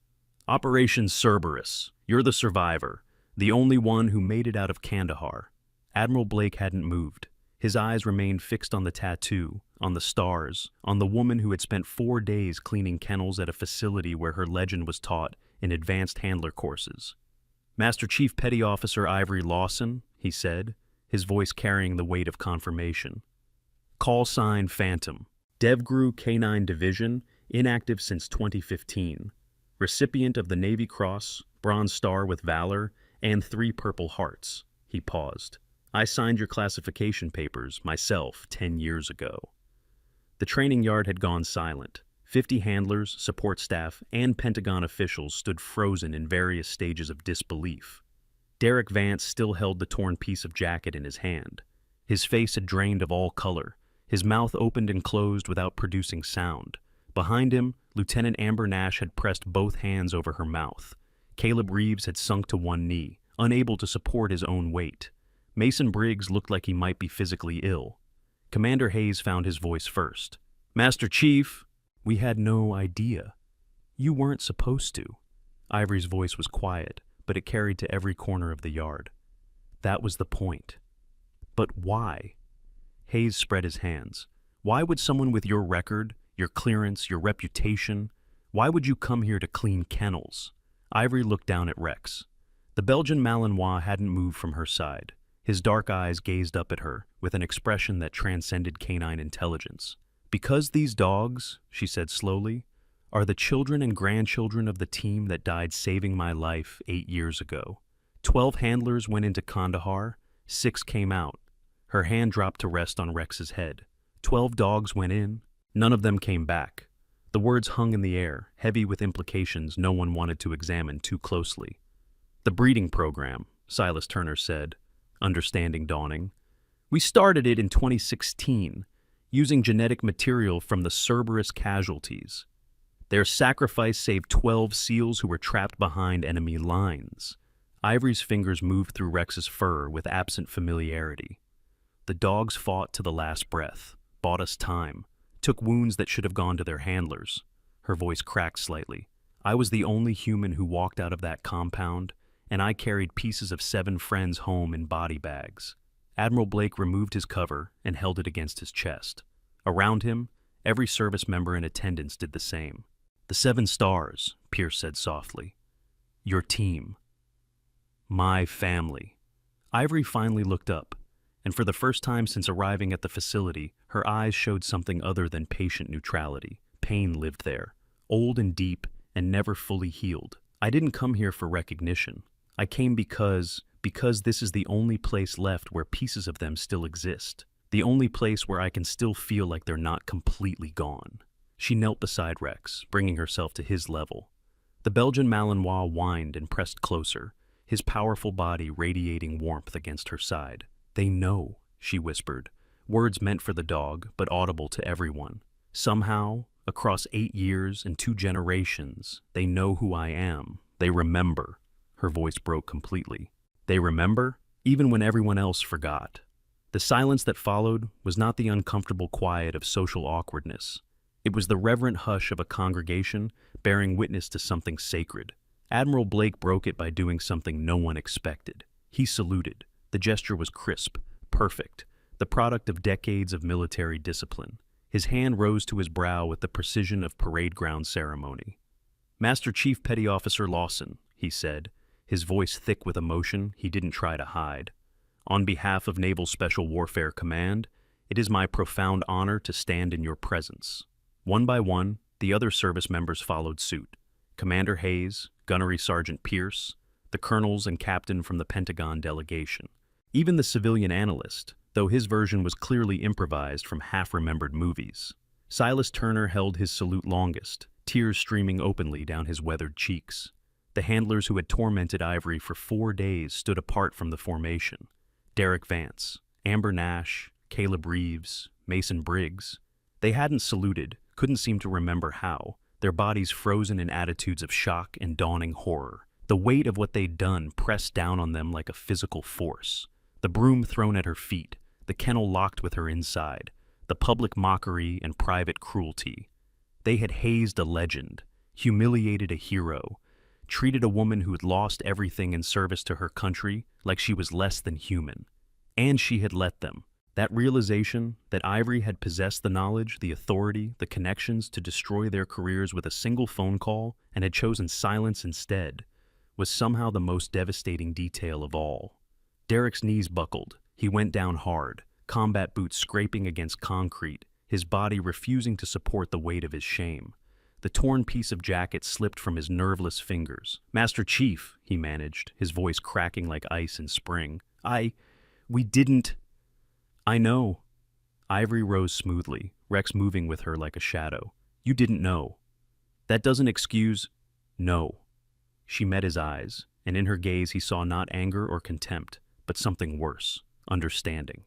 "Operation Cerberus, you're the survivor, the only one who made it out of Kandahar." Admiral Blake hadn't moved. His eyes remained fixed on the tattoo, on the stars, on the woman who had spent 4 days cleaning kennels at a facility where her legend was taught in advanced handler courses. "Master Chief Petty Officer Ivory Lawson," he said, his voice carrying the weight of confirmation. "Call sign Phantom. DevGru K9 Division, inactive since 2015. Recipient of the Navy Cross, Bronze Star with Valor, and 3 Purple Hearts." He paused. "I signed your classification papers, myself, 10 years ago." The training yard had gone silent. 50 handlers, support staff, and Pentagon officials stood frozen in various stages of disbelief. Derek Vance still held the torn piece of jacket in his hand. His face had drained of all color. His mouth opened and closed without producing sound. Behind him, Lieutenant Amber Nash had pressed both hands over her mouth. Caleb Reeves had sunk to one knee, unable to support his own weight. Mason Briggs looked like he might be physically ill. Commander Hayes found his voice first. "Master Chief, we had no idea. You weren't supposed to." Ivory's voice was quiet, but it carried to every corner of the yard. "That was the point." "But why?" Hayes spread his hands. "Why would someone with your record, your clearance, your reputation, why would you come here to clean kennels?" Ivory looked down at Rex. The Belgian Malinois hadn't moved from her side. His dark eyes gazed up at her with an expression that transcended canine intelligence. "Because these dogs," she said slowly, "are the children and grandchildren of the team that died saving my life 8 years ago. 12 handlers went into Kandahar, 6 came out." Her hand dropped to rest on Rex's head. 12 dogs went in, none of them came back. The words hung in the air, heavy with implications no one wanted to examine too closely. "The breeding program," Silas Turner said, understanding dawning. "We started it in 2016, using genetic material from the Cerberus casualties. Their sacrifice saved 12 SEALs who were trapped behind enemy lines." Ivory's fingers moved through Rex's fur with absent familiarity. "The dogs fought to the last breath, bought us time, took wounds that should have gone to their handlers." Her voice cracked slightly. "I was the only human who walked out of that compound, and I carried pieces of 7 friends home in body bags." Admiral Blake removed his cover and held it against his chest. Around him, every service member in attendance did the same. "The 7 stars," Pierce said softly. "Your team. My family." Ivory finally looked up, and for the first time since arriving at the facility, her eyes showed something other than patient neutrality. Pain lived there, old and deep and never fully healed. "I didn't come here for recognition. I came because this is the only place left where pieces of them still exist. The only place where I can still feel like they're not completely gone." She knelt beside Rex, bringing herself to his level. The Belgian Malinois whined and pressed closer, his powerful body radiating warmth against her side. "They know," she whispered, words meant for the dog, but audible to everyone. "Somehow, across 8 years and 2 generations, they know who I am. They remember." Her voice broke completely. "They remember, even when everyone else forgot." The silence that followed was not the uncomfortable quiet of social awkwardness. It was the reverent hush of a congregation bearing witness to something sacred. Admiral Blake broke it by doing something no one expected. He saluted. The gesture was crisp, perfect, the product of decades of military discipline. His hand rose to his brow with the precision of parade ground ceremony. "Master Chief Petty Officer Lawson," he said, his voice thick with emotion he didn't try to hide. "On behalf of Naval Special Warfare Command, it is my profound honor to stand in your presence." One by one, the other service members followed suit. Commander Hayes, Gunnery Sergeant Pierce, the colonels and captain from the Pentagon delegation. Even the civilian analyst, though his version was clearly improvised from half-remembered movies. Silas Turner held his salute longest, tears streaming openly down his weathered cheeks. The handlers who had tormented Ivory for 4 days stood apart from the formation. Derek Vance, Amber Nash, Caleb Reeves, Mason Briggs. They hadn't saluted, couldn't seem to remember how, their bodies frozen in attitudes of shock and dawning horror. The weight of what they'd done pressed down on them like a physical force. The broom thrown at her feet, the kennel locked with her inside, the public mockery and private cruelty. They had hazed a legend, humiliated a hero, treated a woman who had lost everything in service to her country like she was less than human. And she had let them. That realization that Ivory had possessed the knowledge, the authority, the connections to destroy their careers with a single phone call and had chosen silence instead was somehow the most devastating detail of all. Derek's knees buckled. He went down hard, combat boots scraping against concrete, his body refusing to support the weight of his shame. The torn piece of jacket slipped from his nerveless fingers. "Master Chief," he managed, his voice cracking like ice in spring. We didn't." "I know." Ivory rose smoothly, Rex moving with her like a shadow. "You didn't know. That doesn't excuse—" "No." She met his eyes, and in her gaze he saw not anger or contempt, but something worse, understanding.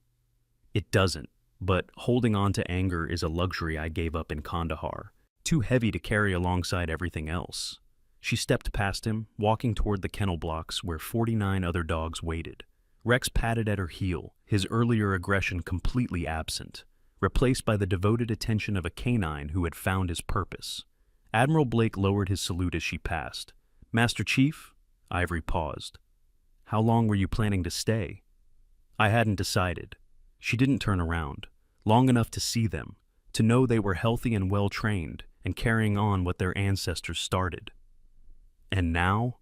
"It doesn't, but holding on to anger is a luxury I gave up in Kandahar. Too heavy to carry alongside everything else." She stepped past him, walking toward the kennel blocks where 49 other dogs waited. Rex patted at her heel, his earlier aggression completely absent, replaced by the devoted attention of a canine who had found his purpose. Admiral Blake lowered his salute as she passed. "Master Chief?" Ivory paused. "How long were you planning to stay?" "I hadn't decided." She didn't turn around. Long enough to see them, to know they were healthy and well-trained, and carrying on what their ancestors started. And now?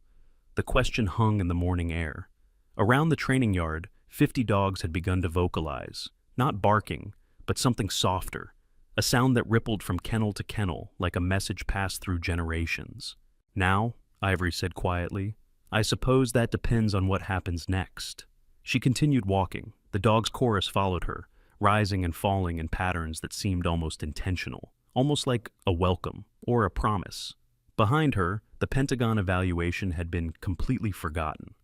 The question hung in the morning air. Around the training yard, 50 dogs had begun to vocalize, not barking, but something softer, a sound that rippled from kennel to kennel like a message passed through generations. "Now," Ivory said quietly, "I suppose that depends on what happens next." She continued walking. The dog's chorus followed her, rising and falling in patterns that seemed almost intentional, almost like a welcome or a promise. Behind her, the Pentagon evaluation had been completely forgotten.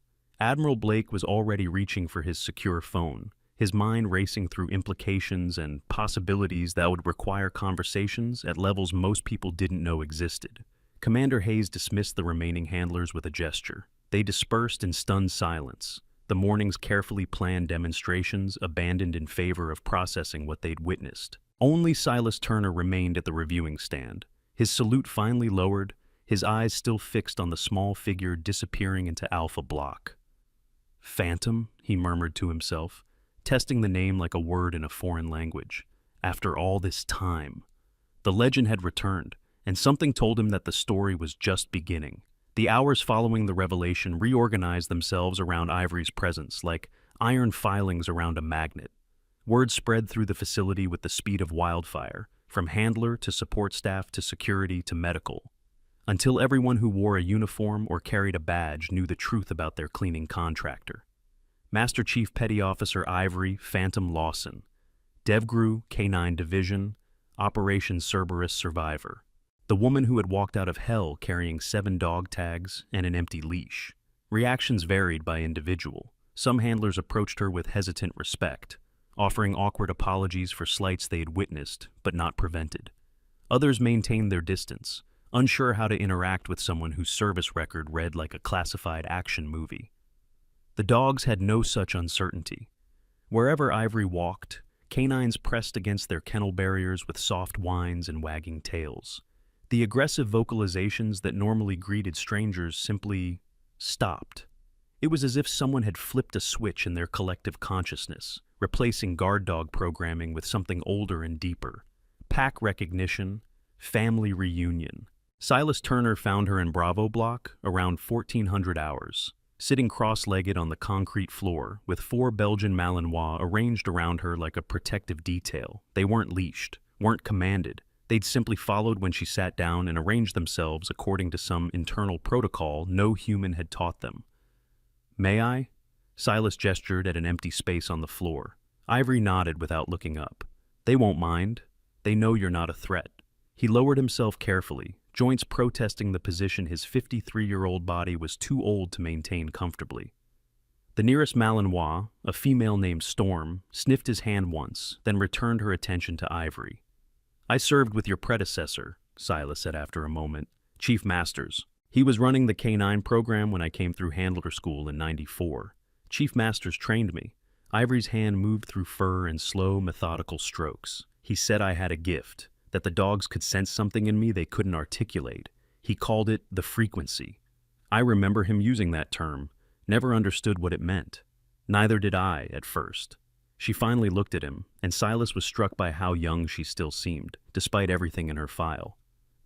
Admiral Blake was already reaching for his secure phone, his mind racing through implications and possibilities that would require conversations at levels most people didn't know existed. Commander Hayes dismissed the remaining handlers with a gesture. They dispersed in stunned silence, the morning's carefully planned demonstrations abandoned in favor of processing what they'd witnessed. Only Silas Turner remained at the reviewing stand, his salute finally lowered, his eyes still fixed on the small figure disappearing into Alpha Block. "Phantom," he murmured to himself, testing the name like a word in a foreign language. After all this time. The legend had returned, and something told him that the story was just beginning. The hours following the revelation reorganized themselves around Ivory's presence, like iron filings around a magnet. Word spread through the facility with the speed of wildfire, from handler to support staff to security to medical, until everyone who wore a uniform or carried a badge knew the truth about their cleaning contractor. Master Chief Petty Officer Ivory Phantom Lawson, DevGru K9 Division, Operation Cerberus Survivor. The woman who had walked out of hell carrying 7 dog tags and an empty leash. Reactions varied by individual. Some handlers approached her with hesitant respect, offering awkward apologies for slights they had witnessed but not prevented. Others maintained their distance, unsure how to interact with someone whose service record read like a classified action movie. The dogs had no such uncertainty. Wherever Ivory walked, canines pressed against their kennel barriers with soft whines and wagging tails. The aggressive vocalizations that normally greeted strangers simply stopped. It was as if someone had flipped a switch in their collective consciousness, replacing guard dog programming with something older and deeper. Pack recognition, family reunion. Silas Turner found her in Bravo Block around 1400 hours, sitting cross-legged on the concrete floor with 4 Belgian Malinois arranged around her like a protective detail. They weren't leashed, weren't commanded. They'd simply followed when she sat down and arranged themselves according to some internal protocol no human had taught them. "May I?" Silas gestured at an empty space on the floor. Ivory nodded without looking up. "They won't mind. They know you're not a threat." He lowered himself carefully, joints protesting the position his 53-year-old body was too old to maintain comfortably. The nearest Malinois, a female named Storm, sniffed his hand once, then returned her attention to Ivory. "I served with your predecessor," Silas said after a moment, "Chief Masters. He was running the K9 program when I came through handler school in '94. Chief Masters trained me." Ivory's hand moved through fur in slow, methodical strokes. "He said I had a gift, that the dogs could sense something in me they couldn't articulate. He called it the frequency. I remember him using that term, never understood what it meant. Neither did I, at first." She finally looked at him, and Silas was struck by how young she still seemed, despite everything in her file.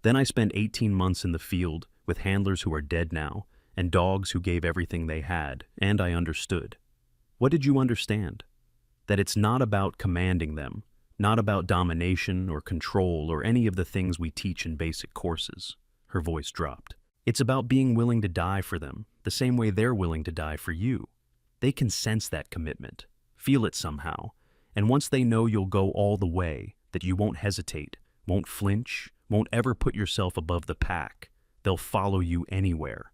"Then I spent 18 months in the field, with handlers who are dead now, and dogs who gave everything they had, and I understood." "What did you understand?" "That it's not about commanding them, not about domination or control or any of the things we teach in basic courses." Her voice dropped. "It's about being willing to die for them, the same way they're willing to die for you. They can sense that commitment, feel it somehow, and once they know you'll go all the way, that you won't hesitate, won't flinch, won't ever put yourself above the pack, they'll follow you anywhere."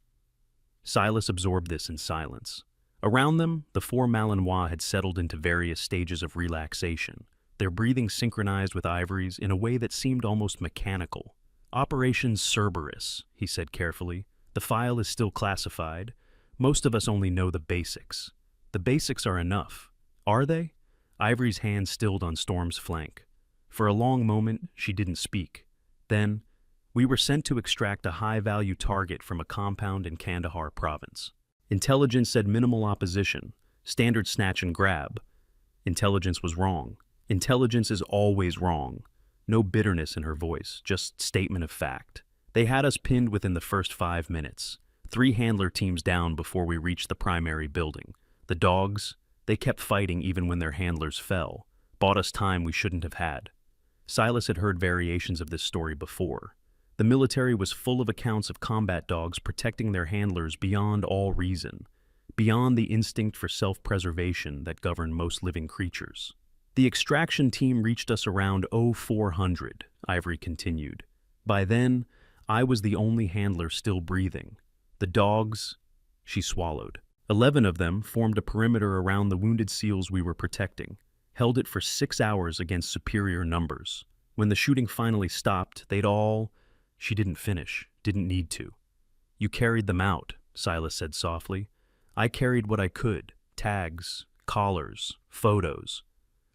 Silas absorbed this in silence. Around them, the four Malinois had settled into various stages of relaxation, their breathing synchronized with Ivory's in a way that seemed almost mechanical. "Operation Cerberus," he said carefully. "The file is still classified. Most of us only know the basics. The basics are enough. Are they?" Ivory's hand stilled on Storm's flank. For a long moment, she didn't speak. Then, "We were sent to extract a high-value target from a compound in Kandahar province. Intelligence said minimal opposition, standard snatch and grab. Intelligence was wrong. Intelligence is always wrong." No bitterness in her voice, just statement of fact. "They had us pinned within the first 5 minutes. 3 handler teams down before we reached the primary building. The dogs, they kept fighting even when their handlers fell. Bought us time we shouldn't have had." Silas had heard variations of this story before. The military was full of accounts of combat dogs protecting their handlers beyond all reason, beyond the instinct for self-preservation that governed most living creatures. "The extraction team reached us around 0400, Ivory continued. "By then, I was the only handler still breathing. The dogs," she swallowed. 11 of them formed a perimeter around the wounded SEALs we were protecting, held it for 6 hours against superior numbers. When the shooting finally stopped, they'd all— She didn't finish, didn't need to. "You carried them out," Silas said softly. "I carried what I could, tags, collars, photos."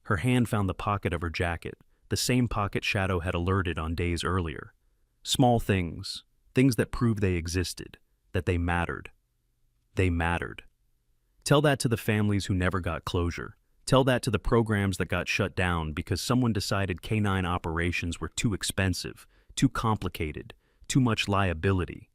Her hand found the pocket of her jacket, the same pocket Shadow had alerted on days earlier. Small things, things that proved they existed, that they mattered. They mattered. Tell that to the families who never got closure. Tell that to the programs that got shut down because someone decided K9 operations were too expensive, too complicated, too much liability.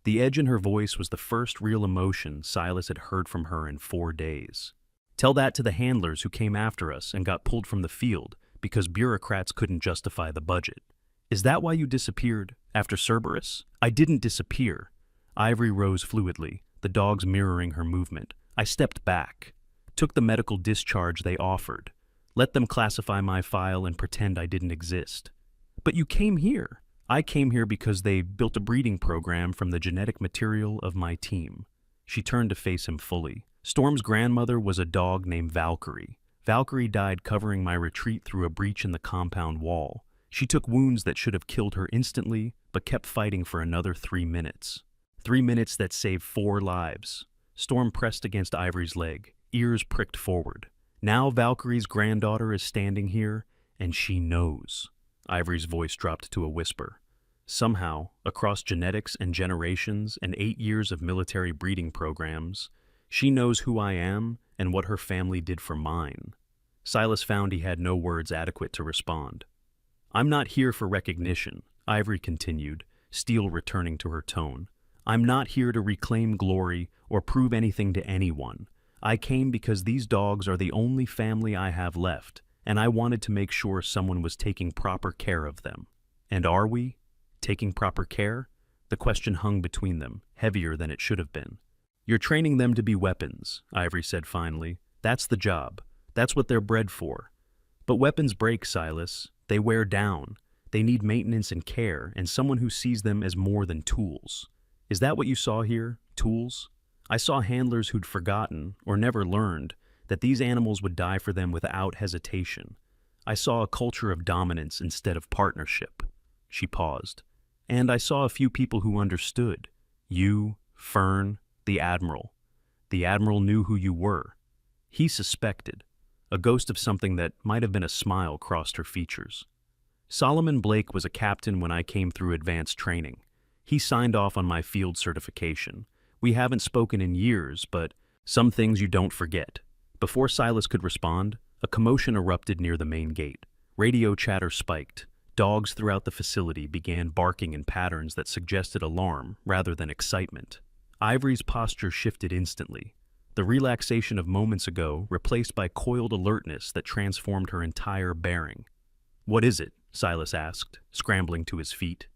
The edge in her voice was the first real emotion Silas had heard from her in 4 days. Tell that to the handlers who came after us and got pulled from the field because bureaucrats couldn't justify the budget. "Is that why you disappeared, after Cerberus?" "I didn't disappear." Ivory rose fluidly, the dogs mirroring her movement. "I stepped back, took the medical discharge they offered, let them classify my file and pretend I didn't exist." "But you came here." "I came here because they built a breeding program from the genetic material of my team." She turned to face him fully. "Storm's grandmother was a dog named Valkyrie. Valkyrie died covering my retreat through a breach in the compound wall. She took wounds that should have killed her instantly, but kept fighting for another 3 minutes. 3 minutes that saved 4 lives." Storm pressed against Ivory's leg, ears pricked forward. "Now Valkyrie's granddaughter is standing here, and she knows." Ivory's voice dropped to a whisper. "Somehow, across genetics and generations and 8 years of military breeding programs, she knows who I am and what her family did for mine." Silas found he had no words adequate to respond. "I'm not here for recognition," Ivory continued, steel returning to her tone. "I'm not here to reclaim glory or prove anything to anyone. I came because these dogs are the only family I have left, and I wanted to make sure someone was taking proper care of them." "And are we? Taking proper care?" The question hung between them, heavier than it should have been. "You're training them to be weapons," Ivory said finally. "That's the job. That's what they're bred for. But weapons break, Silas. They wear down. They need maintenance and care, and someone who sees them as more than tools. Is that what you saw here? Tools? I saw handlers who'd forgotten, or never learned, that these animals would die for them without hesitation. I saw a culture of dominance instead of partnership. She paused. And I saw a few people who understood. You, Fern, the Admiral. The Admiral knew who you were. He suspected. A ghost of something that might have been a smile crossed her features. Solomon Blake was a captain when I came through advanced training. He signed off on my field certification. We haven't spoken in years, but some things you don't forget. Before Silas could respond, a commotion erupted near the main gate. Radio chatter spiked. Dogs throughout the facility began barking in patterns that suggested alarm rather than excitement. Ivory's posture shifted instantly. The relaxation of moments ago replaced by coiled alertness that transformed her entire bearing. "What is it?" Silas asked, scrambling to his feet.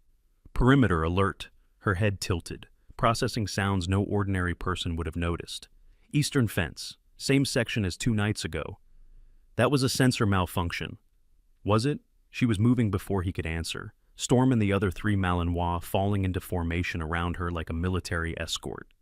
"Perimeter alert." Her head tilted, processing sounds no ordinary person would have noticed. "Eastern fence. Same section as 2 nights ago." "That was a sensor malfunction." "Was it?" She was moving before he could answer, Storm and the other 3 Malinois falling into formation around her like a military escort.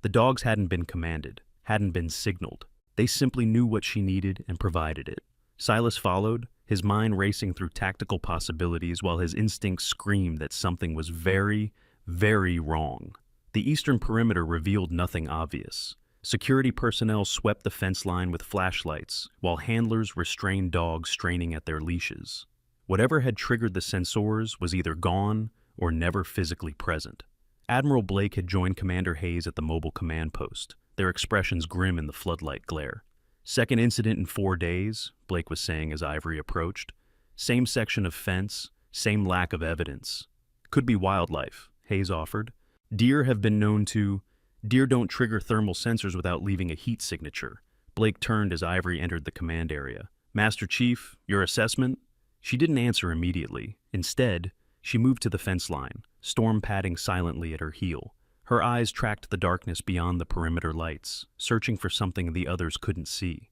The dogs hadn't been commanded, hadn't been signaled. They simply knew what she needed and provided it. Silas followed, his mind racing through tactical possibilities while his instincts screamed that something was very, very wrong. The eastern perimeter revealed nothing obvious. Security personnel swept the fence line with flashlights, while handlers restrained dogs straining at their leashes. Whatever had triggered the sensors was either gone or never physically present. Admiral Blake had joined Commander Hayes at the mobile command post, their expressions grim in the floodlight glare. "Second incident in 4 days," Blake was saying as Ivory approached. "Same section of fence, same lack of evidence." "Could be wildlife," Hayes offered. "Deer have been known to... Deer don't trigger thermal sensors without leaving a heat signature." Blake turned as Ivory entered the command area. "Master Chief, your assessment?" She didn't answer immediately. Instead, she moved to the fence line, Storm padding silently at her heel. Her eyes tracked the darkness beyond the perimeter lights, searching for something the others couldn't see.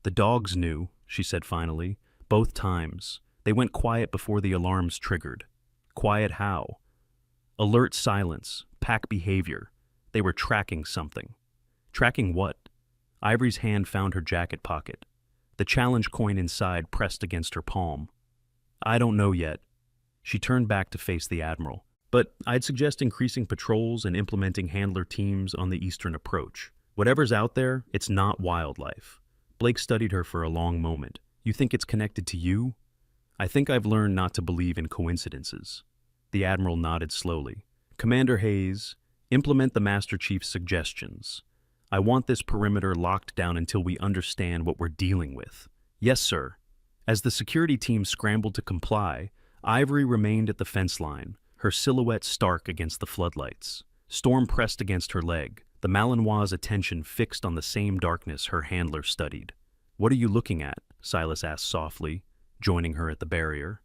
"The dogs knew," she said finally, "both times. They went quiet before the alarms triggered." "Quiet how?" "Alert silence, pack behavior. They were tracking something." "Tracking what?" Ivory's hand found her jacket pocket. The challenge coin inside pressed against her palm. "I don't know yet." She turned back to face the Admiral. "But I'd suggest increasing patrols and implementing handler teams on the eastern approach. Whatever's out there, it's not wildlife." Blake studied her for a long moment. "You think it's connected to you?" "I think I've learned not to believe in coincidences." The Admiral nodded slowly. "Commander Hayes, implement the Master Chief's suggestions. I want this perimeter locked down until we understand what we're dealing with." "Yes, sir." As the security team scrambled to comply, Ivory remained at the fence line, her silhouette stark against the floodlights. Storm pressed against her leg, the Malinois' attention fixed on the same darkness her handler studied. "What are you looking at?" Silas asked softly, joining her at the barrier.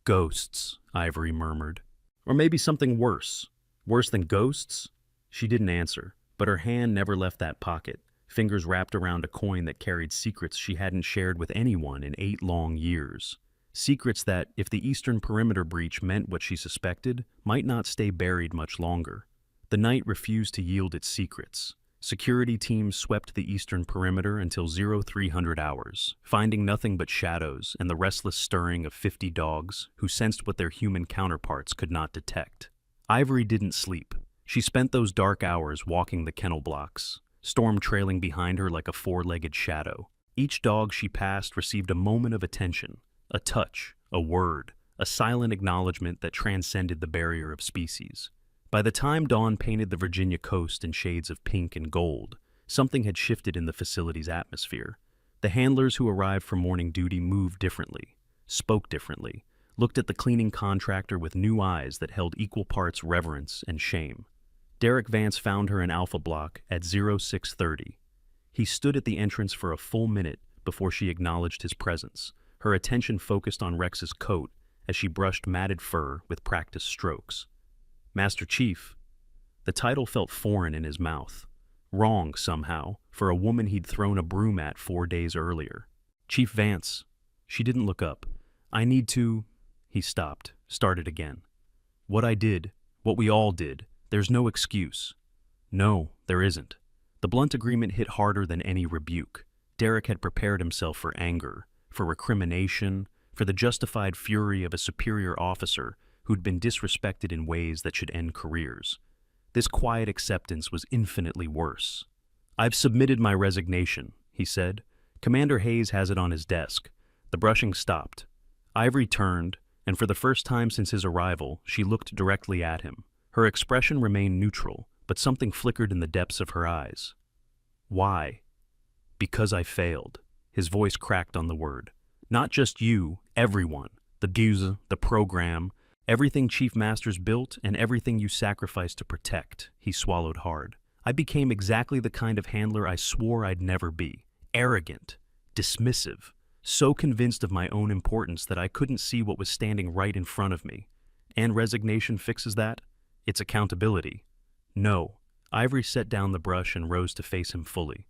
"Ghosts," Ivory murmured. "Or maybe something worse. Worse than ghosts?" She didn't answer, but her hand never left that pocket, fingers wrapped around a coin that carried secrets she hadn't shared with anyone in 8 long years. Secrets that, if the eastern perimeter breach meant what she suspected, might not stay buried much longer. The night refused to yield its secrets. Security teams swept the eastern perimeter until 0300 hours, finding nothing but shadows and the restless stirring of 50 dogs who sensed what their human counterparts could not detect. Ivory didn't sleep. She spent those dark hours walking the kennel blocks, Storm trailing behind her like a 4-legged shadow. Each dog she passed received a moment of attention, a touch, a word, a silent acknowledgement that transcended the barrier of species. By the time dawn painted the Virginia coast in shades of pink and gold, something had shifted in the facility's atmosphere. The handlers who arrived for morning duty moved differently, spoke differently, looked at the cleaning contractor with new eyes that held equal parts reverence and shame. Derek Vance found her in Alpha Block at 0630. He stood at the entrance for a full minute before she acknowledged his presence, her attention focused on Rex's coat as she brushed matted fur with practiced strokes. "Master Chief." The title felt foreign in his mouth. Wrong, somehow, for a woman he'd thrown a broom at 4 days earlier. "Chief Vance." She didn't look up. "I need to..." He stopped, started again. What I did, what we all did, there's no excuse. No, there isn't. The blunt agreement hit harder than any rebuke. Derek had prepared himself for anger, for recrimination, for the justified fury of a superior officer who'd been disrespected in ways that should end careers. This quiet acceptance was infinitely worse. "I've submitted my resignation," he said. "Commander Hayes has it on his desk." The brushing stopped. Ivory turned, and for the first time since his arrival, she looked directly at him. Her expression remained neutral, but something flickered in the depths of her eyes. "Why?" "Because I failed." His voice cracked on the word. "Not just you, everyone. The Guze, the program, everything Chief Masters built and everything you sacrificed to protect." He swallowed hard. "I became exactly the kind of handler I swore I'd never be. Arrogant, dismissive, so convinced of my own importance that I couldn't see what was standing right in front of me. And resignation fixes that? It's accountability." "No." Ivory set down the brush and rose to face him fully.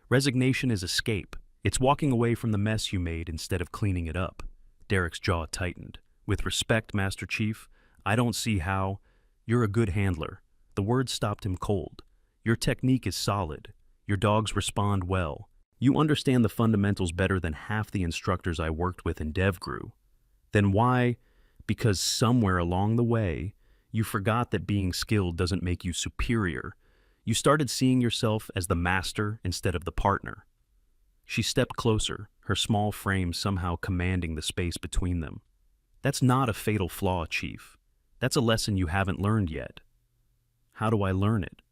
"Resignation is escape. It's walking away from the mess you made instead of cleaning it up." Derek's jaw tightened. "With respect, Master Chief, I don't see how—" "You're a good handler." The words stopped him cold. "Your technique is solid. Your dogs respond well. You understand the fundamentals better than half the instructors I worked with in DevGru. Then why? Because somewhere along the way, you forgot that being skilled doesn't make you superior. You started seeing yourself as the master instead of the partner." She stepped closer, her small frame somehow commanding the space between them. "That's not a fatal flaw, Chief. That's a lesson you haven't learned yet." "How do I learn it?"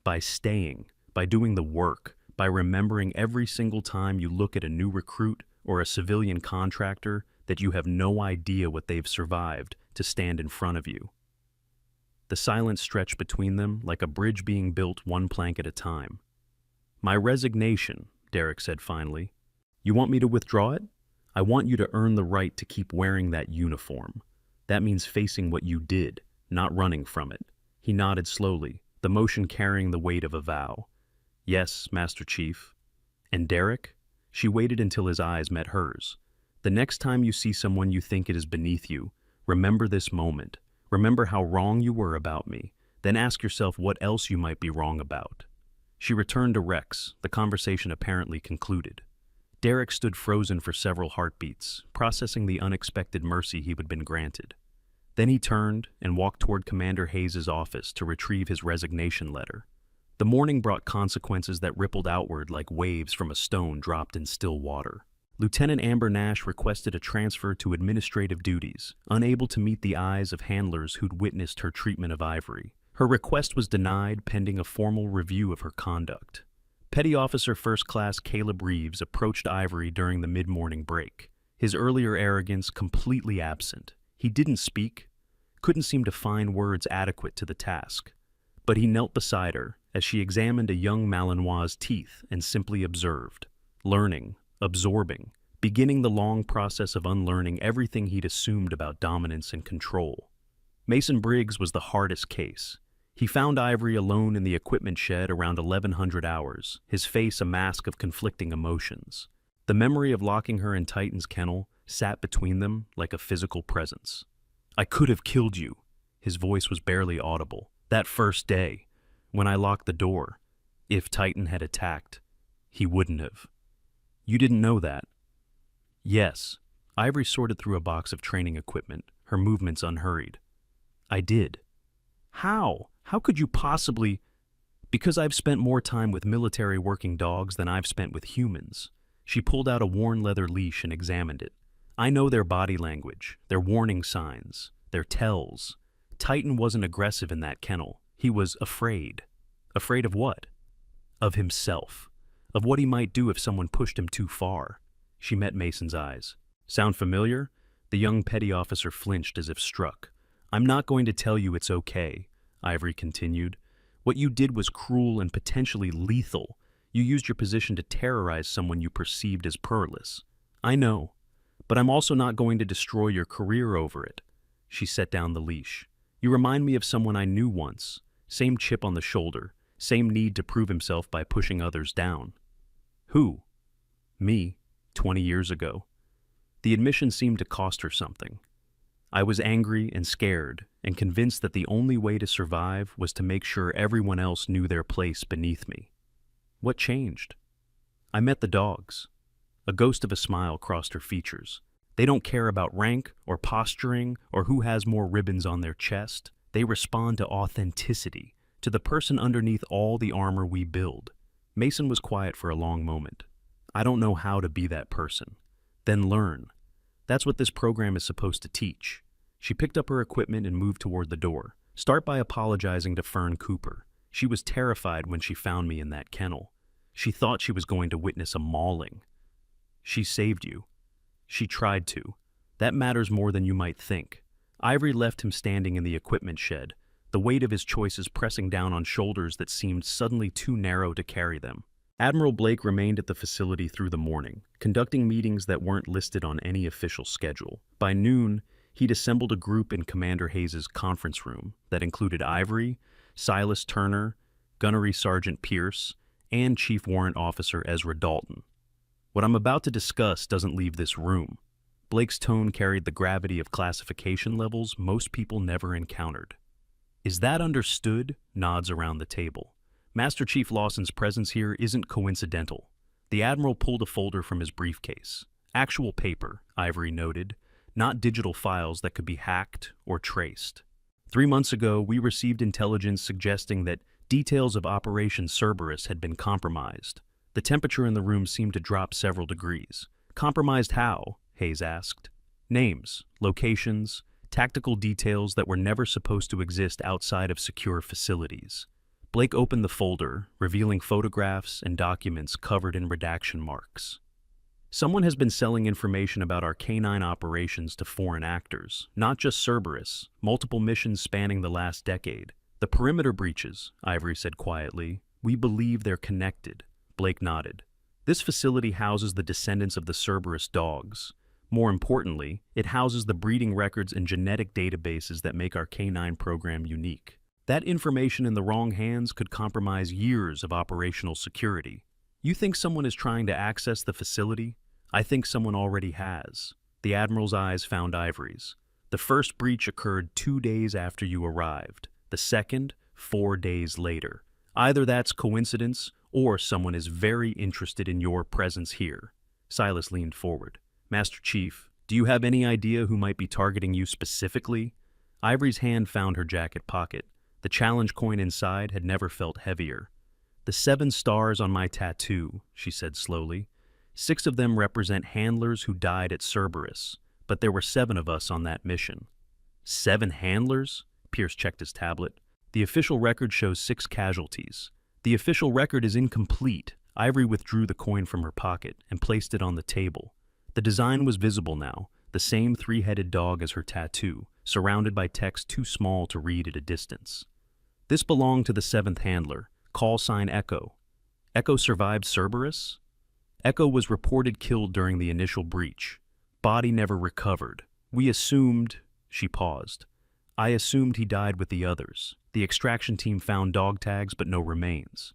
"By staying, by doing the work, by remembering every single time you look at a new recruit or a civilian contractor that you have no idea what they've survived to stand in front of you." The silence stretched between them like a bridge being built one plank at a time. "My resignation," Derek said finally. "You want me to withdraw it? I want you to earn the right to keep wearing that uniform. That means facing what you did, not running from it." He nodded slowly, the motion carrying the weight of a vow. "Yes, Master Chief." "And Derek?" She waited until his eyes met hers. "The next time you see someone you think it is beneath you, remember this moment. Remember how wrong you were about me. Then ask yourself what else you might be wrong about." She returned to Rex, the conversation apparently concluded. Derek stood frozen for several heartbeats, processing the unexpected mercy he had been granted. Then he turned and walked toward Commander Hayes' office to retrieve his resignation letter. The morning brought consequences that rippled outward like waves from a stone dropped in still water. Lieutenant Amber Nash requested a transfer to administrative duties, unable to meet the eyes of handlers who'd witnessed her treatment of Ivory. Her request was denied pending a formal review of her conduct. Petty Officer First Class Caleb Reeves approached Ivory during the mid-morning break, his earlier arrogance completely absent. He didn't speak, couldn't seem to find words adequate to the task. But he knelt beside her as she examined a young Malinois' teeth and simply observed, learning, absorbing, beginning the long process of unlearning everything he'd assumed about dominance and control. Mason Briggs was the hardest case. He found Ivory alone in the equipment shed around 1100 hours, his face a mask of conflicting emotions. The memory of locking her in Titan's kennel sat between them like a physical presence. "I could have killed you." His voice was barely audible. "That first day, when I locked the door, if Titan had attacked, he wouldn't have." "You didn't know that?" "Yes." Ivory sorted through a box of training equipment, her movements unhurried. "I did." "How? How could you possibly—" "Because I've spent more time with military working dogs than I've spent with humans." She pulled out a worn leather leash and examined it. "I know their body language, their warning signs, their tells. Titan wasn't aggressive in that kennel. He was afraid." "Afraid of what?" "Of himself. Of what he might do if someone pushed him too far." She met Mason's eyes. "Sound familiar?" The young petty officer flinched as if struck. "I'm not going to tell you it's okay," Ivory continued. "What you did was cruel and potentially lethal. You used your position to terrorize someone you perceived as perilous. I know, but I'm also not going to destroy your career over it." She set down the leash. "You remind me of someone I knew once. Same chip on the shoulder, same need to prove himself by pushing others down." "Who?" "Me, 20 years ago." The admission seemed to cost her something. I was angry and scared, and convinced that the only way to survive was to make sure everyone else knew their place beneath me. What changed? I met the dogs. A ghost of a smile crossed her features. They don't care about rank or posturing or who has more ribbons on their chest. They respond to authenticity, to the person underneath all the armor we build. Mason was quiet for a long moment. I don't know how to be that person. Then learn. That's what this program is supposed to teach. She picked up her equipment and moved toward the door. Start by apologizing to Fern Cooper. She was terrified when she found me in that kennel. She thought she was going to witness a mauling. She saved you. She tried to. That matters more than you might think. Ivory left him standing in the equipment shed, the weight of his choices pressing down on shoulders that seemed suddenly too narrow to carry them. Admiral Blake remained at the facility through the morning, conducting meetings that weren't listed on any official schedule. By noon, he'd assembled a group in Commander Hayes' conference room that included Ivory, Silas Turner, Gunnery Sergeant Pierce, and Chief Warrant Officer Ezra Dalton. What I'm about to discuss doesn't leave this room. Blake's tone carried the gravity of classification levels most people never encountered. Is that understood? Nods around the table. Master Chief Lawson's presence here isn't coincidental. The Admiral pulled a folder from his briefcase. Actual paper, Ivory noted, not digital files that could be hacked or traced. 3 months ago, we received intelligence suggesting that details of Operation Cerberus had been compromised. The temperature in the room seemed to drop several degrees. Compromised how? Hayes asked. Names, locations, tactical details that were never supposed to exist outside of secure facilities. Blake opened the folder, revealing photographs and documents covered in redaction marks. Someone has been selling information about our K9 operations to foreign actors, not just Cerberus, multiple missions spanning the last decade. The perimeter breaches, Ivory said quietly. We believe they're connected. Blake nodded. This facility houses the descendants of the Cerberus dogs. More importantly, it houses the breeding records and genetic databases that make our K9 program unique. That information in the wrong hands could compromise years of operational security. You think someone is trying to access the facility? I think someone already has. The Admiral's eyes found Ivory's. The first breach occurred 2 days after you arrived. The second, 4 days later. Either that's coincidence, or someone is very interested in your presence here. Silas leaned forward. Master Chief, do you have any idea who might be targeting you specifically? Ivory's hand found her jacket pocket. The challenge coin inside had never felt heavier. The 7 stars on my tattoo, she said slowly. 6 of them represent handlers who died at Cerberus, but there were 7 of us on that mission. 7 handlers? Pierce checked his tablet. The official record shows 6 casualties. The official record is incomplete. Ivory withdrew the coin from her pocket and placed it on the table. The design was visible now, the same 3-headed dog as her tattoo, surrounded by text too small to read at a distance. This belonged to the 7th handler, call sign Echo. Echo survived Cerberus? Echo was reported killed during the initial breach. Body never recovered. We assumed... She paused. I assumed he died with the others. The extraction team found dog tags but no remains.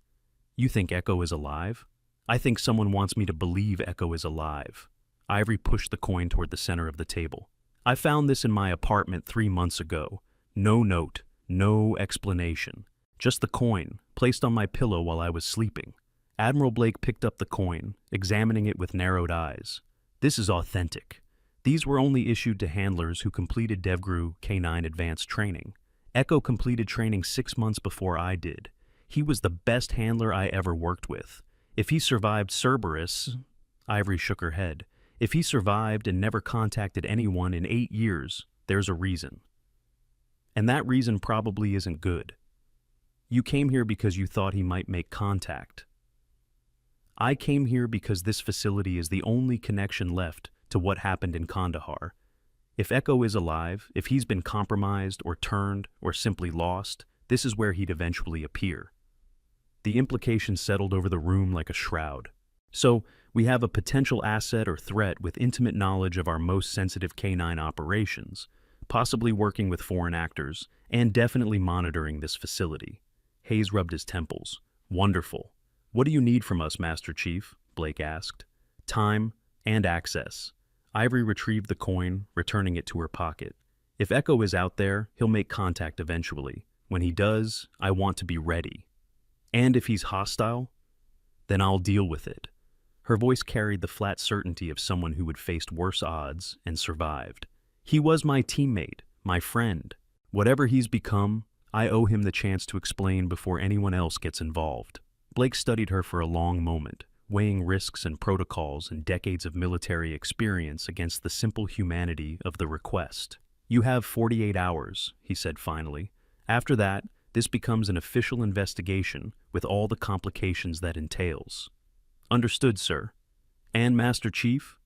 You think Echo is alive? I think someone wants me to believe Echo is alive. Ivory pushed the coin toward the center of the table. I found this in my apartment 3 months ago. No note, no explanation. Just the coin, placed on my pillow while I was sleeping. Admiral Blake picked up the coin, examining it with narrowed eyes. This is authentic. These were only issued to handlers who completed DevGru K9 advanced training. Echo completed training 6 months before I did. He was the best handler I ever worked with. If he survived Cerberus... Ivory shook her head. If he survived and never contacted anyone in 8 years, there's a reason. And that reason probably isn't good. You came here because you thought he might make contact. I came here because this facility is the only connection left to what happened in Kandahar. If Echo is alive, if he's been compromised or turned or simply lost, this is where he'd eventually appear. The implications settled over the room like a shroud. So, we have a potential asset or threat with intimate knowledge of our most sensitive K9 operations, possibly working with foreign actors, and definitely monitoring this facility. Hayes rubbed his temples. Wonderful. What do you need from us, Master Chief? Blake asked. Time and access. Ivory retrieved the coin, returning it to her pocket. If Echo is out there, he'll make contact eventually. When he does, I want to be ready. And if he's hostile, then I'll deal with it. Her voice carried the flat certainty of someone who had faced worse odds and survived. He was my teammate, my friend. Whatever he's become, I owe him the chance to explain before anyone else gets involved. Blake studied her for a long moment, weighing risks and protocols and decades of military experience against the simple humanity of the request. You have 48 hours, he said finally. After that, this becomes an official investigation with all the complications that entails. Understood, sir. And Master Chief?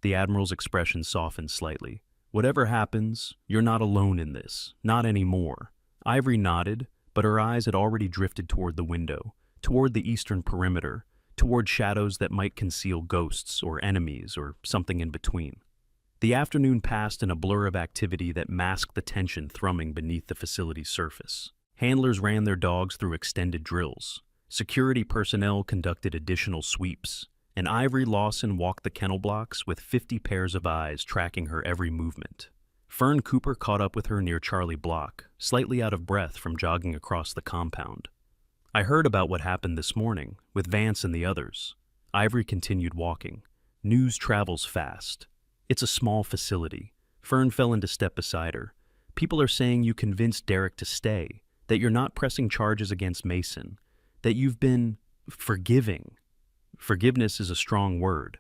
The Admiral's expression softened slightly. Whatever happens, you're not alone in this. Not anymore. Ivory nodded, but her eyes had already drifted toward the window, toward the eastern perimeter, toward shadows that might conceal ghosts or enemies or something in between. The afternoon passed in a blur of activity that masked the tension thrumming beneath the facility's surface. Handlers ran their dogs through extended drills. Security personnel conducted additional sweeps, and Ivory Lawson walked the kennel blocks with 50 pairs of eyes tracking her every movement. Fern Cooper caught up with her near Charlie Block, slightly out of breath from jogging across the compound. I heard about what happened this morning, with Vance and the others. Ivory continued walking. News travels fast. It's a small facility. Fern fell into step beside her. People are saying you convinced Derek to stay, that you're not pressing charges against Mason, that you've been forgiving. Forgiveness is a strong word.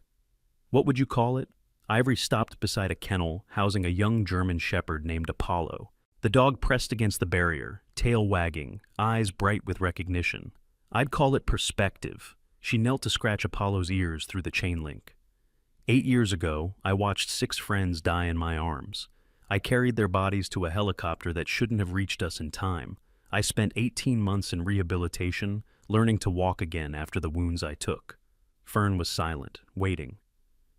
What would you call it? Ivory stopped beside a kennel housing a young German shepherd named Apollo. The dog pressed against the barrier, tail wagging, eyes bright with recognition. I'd call it perspective. She knelt to scratch Apollo's ears through the chain link. 8 years ago, I watched 6 friends die in my arms. I carried their bodies to a helicopter that shouldn't have reached us in time. I spent 18 months in rehabilitation, learning to walk again after the wounds I took. Fern was silent, waiting.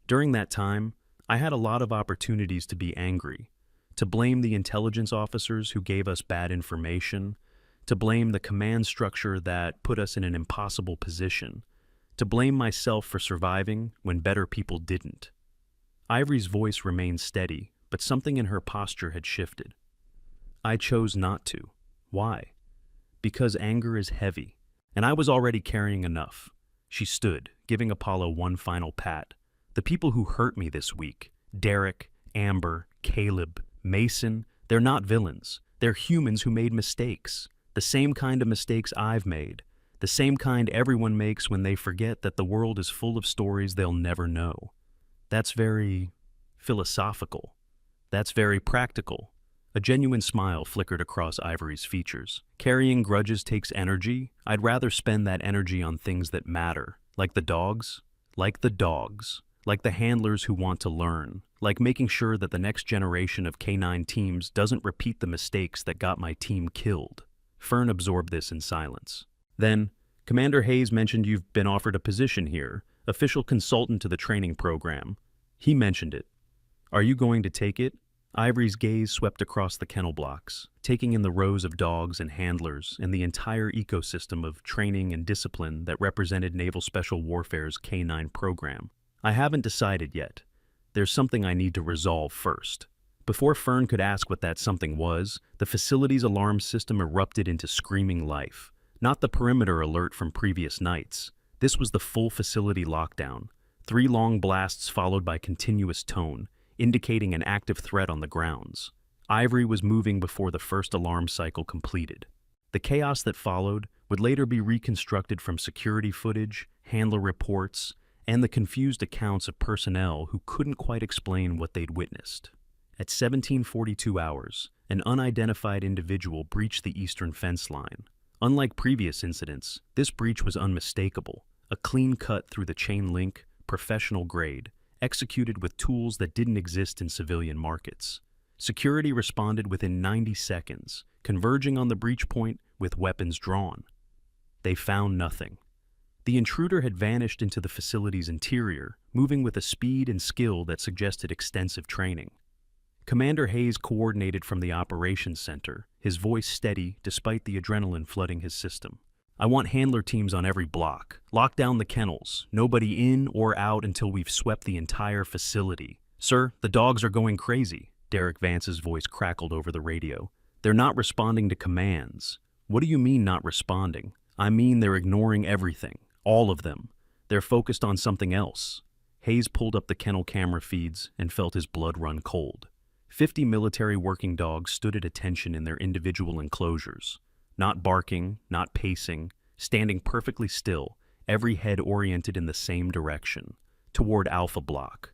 During that time, I had a lot of opportunities to be angry, to blame the intelligence officers who gave us bad information, to blame the command structure that put us in an impossible position, to blame myself for surviving when better people didn't. Ivory's voice remained steady, but something in her posture had shifted. I chose not to. Why? Because anger is heavy, and I was already carrying enough. She stood, giving Apollo one final pat. The people who hurt me this week, Derek, Amber, Caleb, Mason, they're not villains. They're humans who made mistakes. The same kind of mistakes I've made. The same kind everyone makes when they forget that the world is full of stories they'll never know. That's very philosophical. That's very practical. A genuine smile flickered across Ivory's features. Carrying grudges takes energy. I'd rather spend that energy on things that matter, like the dogs, like the handlers who want to learn, like making sure that the next generation of K9 teams doesn't repeat the mistakes that got my team killed. Fern absorbed this in silence. Then, Commander Hayes mentioned you've been offered a position here, official consultant to the training program. He mentioned it. Are you going to take it? Ivory's gaze swept across the kennel blocks, taking in the rows of dogs and handlers and the entire ecosystem of training and discipline that represented Naval Special Warfare's K9 program. I haven't decided yet. There's something I need to resolve first. Before Fern could ask what that something was, the facility's alarm system erupted into screaming life. Not the perimeter alert from previous nights. This was the full facility lockdown. 3 long blasts followed by continuous tone, indicating an active threat on the grounds. Ivory was moving before the first alarm cycle completed. The chaos that followed would later be reconstructed from security footage, handler reports, and the confused accounts of personnel who couldn't quite explain what they'd witnessed. At 17:42 hours, an unidentified individual breached the eastern fence line. Unlike previous incidents, this breach was unmistakable, a clean cut through the chain link, professional grade, executed with tools that didn't exist in civilian markets. Security responded within 90 seconds, converging on the breach point with weapons drawn. They found nothing. The intruder had vanished into the facility's interior, moving with a speed and skill that suggested extensive training. Commander Hayes coordinated from the operations center, his voice steady despite the adrenaline flooding his system. I want handler teams on every block. Lock down the kennels. Nobody in or out until we've swept the entire facility. Sir, the dogs are going crazy. Derek Vance's voice crackled over the radio. "They're not responding to commands." "What do you mean not responding?" "I mean they're ignoring everything. All of them. They're focused on something else." Hayes pulled up the kennel camera feeds and felt his blood run cold. 50 military working dogs stood at attention in their individual enclosures. Not barking, not pacing, standing perfectly still, every head oriented in the same direction, toward Alpha Block,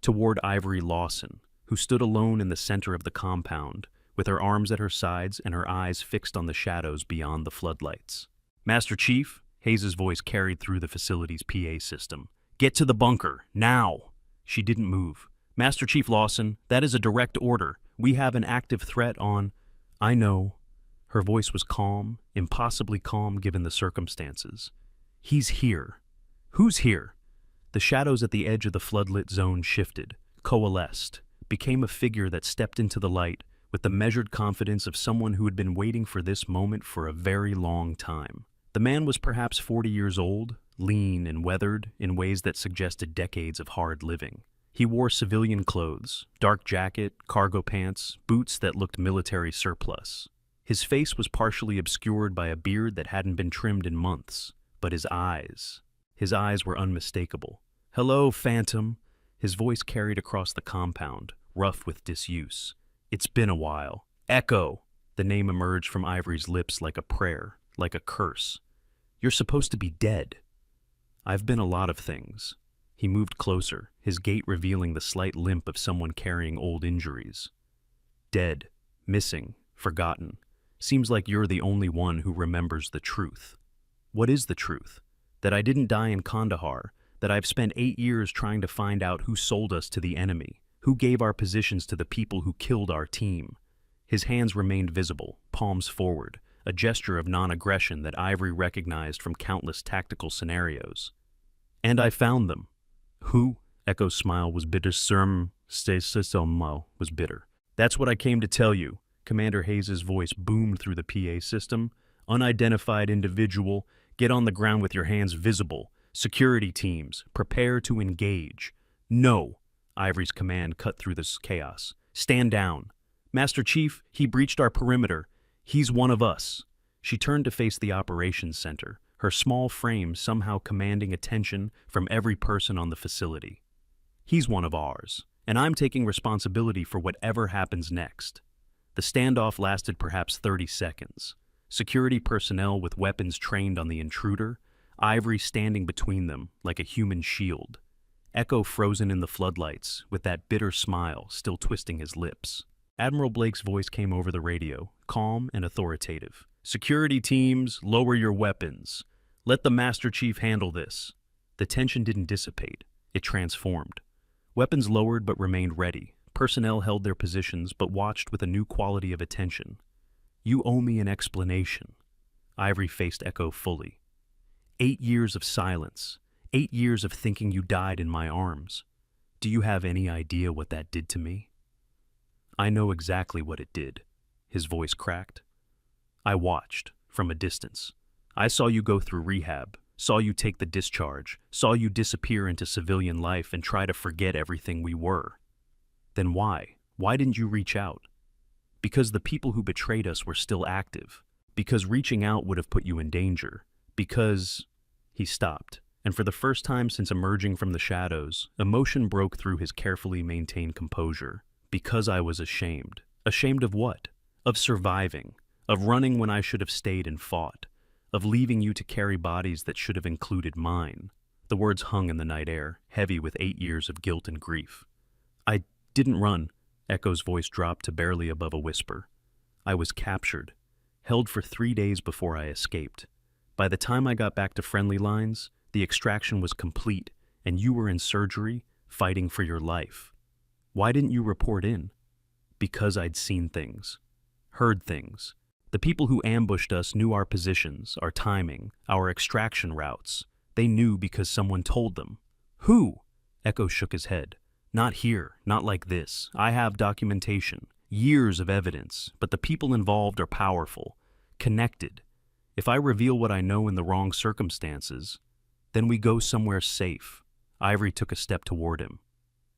toward Ivory Lawson, who stood alone in the center of the compound, with her arms at her sides and her eyes fixed on the shadows beyond the floodlights. "Master Chief," Hayes' voice carried through the facility's PA system. "Get to the bunker, now!" She didn't move. "Master Chief Lawson, that is a direct order. We have an active threat on—" "I know." Her voice was calm, impossibly calm given the circumstances. "He's here." "Who's here?" The shadows at the edge of the floodlit zone shifted, coalesced, became a figure that stepped into the light with the measured confidence of someone who had been waiting for this moment for a very long time. The man was perhaps 40 years old, lean and weathered in ways that suggested decades of hard living. He wore civilian clothes, dark jacket, cargo pants, boots that looked military surplus. His face was partially obscured by a beard that hadn't been trimmed in months, but his eyes were unmistakable. "Hello, Phantom." His voice carried across the compound, rough with disuse. "It's been a while." "Echo." The name emerged from Ivory's lips like a prayer, like a curse. "You're supposed to be dead." "I've been a lot of things." He moved closer, his gait revealing the slight limp of someone carrying old injuries. "Dead, missing, forgotten. Seems like you're the only one who remembers the truth." "What is the truth?" "That I didn't die in Kandahar, that I've spent 8 years trying to find out who sold us to the enemy, who gave our positions to the people who killed our team." His hands remained visible, palms forward, a gesture of non-aggression that Ivory recognized from countless tactical scenarios. "And I found them." "Who?" Echo's smile was bitter. Was bitter. "That's what I came to tell you." Commander Hayes' voice boomed through the PA system. "Unidentified individual, get on the ground with your hands visible. Security teams, prepare to engage." "No!" Ivory's command cut through this chaos. "Stand down." "Master Chief, he breached our perimeter. He's one of us." She turned to face the operations center, her small frame somehow commanding attention from every person on the facility. "He's one of ours, and I'm taking responsibility for whatever happens next." The standoff lasted perhaps 30 seconds. Security personnel with weapons trained on the intruder, Ivory standing between them like a human shield. Echo frozen in the floodlights, with that bitter smile still twisting his lips. Admiral Blake's voice came over the radio, calm and authoritative. "Security teams, lower your weapons. Let the Master Chief handle this." The tension didn't dissipate. It transformed. Weapons lowered but remained ready. Personnel held their positions but watched with a new quality of attention. "You owe me an explanation." Ivory faced Echo fully. 8 years of silence. 8 years of thinking you died in my arms. Do you have any idea what that did to me? "I know exactly what it did." His voice cracked. "I watched, from a distance. I saw you go through rehab, saw you take the discharge, saw you disappear into civilian life and try to forget everything we were. Then why? Why didn't you reach out?" "Because the people who betrayed us were still active. Because reaching out would have put you in danger. Because—" He stopped, and for the first time since emerging from the shadows, emotion broke through his carefully maintained composure. "Because I was ashamed." Ashamed of what? Of surviving. Of running when I should have stayed and fought. Of leaving you to carry bodies that should have included mine. The words hung in the night air, heavy with 8 years of guilt and grief. "I didn't run." Echo's voice dropped to barely above a whisper. "I was captured. Held for 3 days before I escaped. By the time I got back to friendly lines, the extraction was complete, and you were in surgery, fighting for your life. Why didn't you report in?" "Because I'd seen things. Heard things. The people who ambushed us knew our positions, our timing, our extraction routes. They knew because someone told them." "Who?" Echo shook his head. "Not here, not like this. I have documentation, years of evidence, but the people involved are powerful, connected. If I reveal what I know in the wrong circumstances, then we go somewhere safe." Ivory took a step toward him.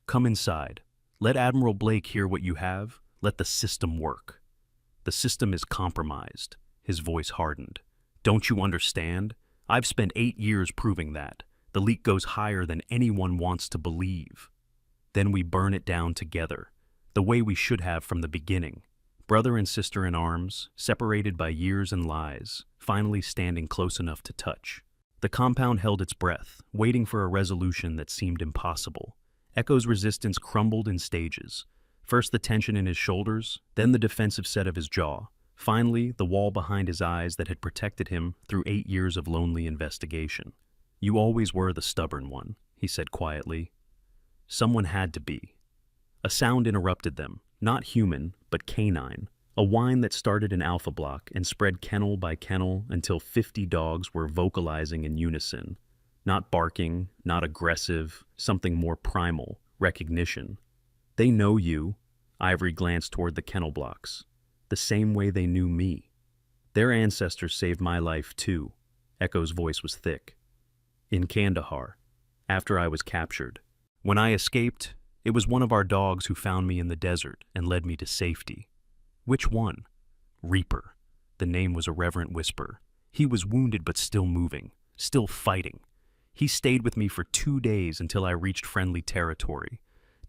"Come inside. Let Admiral Blake hear what you have. Let the system work. The system is compromised. His voice hardened. Don't you understand? I've spent 8 years proving that. The leak goes higher than anyone wants to believe. Then we burn it down together, the way we should have from the beginning. Brother and sister in arms, separated by years and lies, finally standing close enough to touch. The compound held its breath, waiting for a resolution that seemed impossible. Echo's resistance crumbled in stages. First the tension in his shoulders, then the defensive set of his jaw. Finally, the wall behind his eyes that had protected him through 8 years of lonely investigation. You always were the stubborn one, he said quietly. Someone had to be. A sound interrupted them, not human, but canine. A whine that started in Alpha Block and spread kennel by kennel until 50 dogs were vocalizing in unison. Not barking, not aggressive, something more primal, recognition. They know you. Ivory glanced toward the kennel blocks. The same way they knew me. Their ancestors saved my life too. Echo's voice was thick. In Kandahar, after I was captured. When I escaped, it was one of our dogs who found me in the desert and led me to safety. Which one? Reaper. The name was a reverent whisper. He was wounded but still moving, still fighting. He stayed with me for 2 days until I reached friendly territory.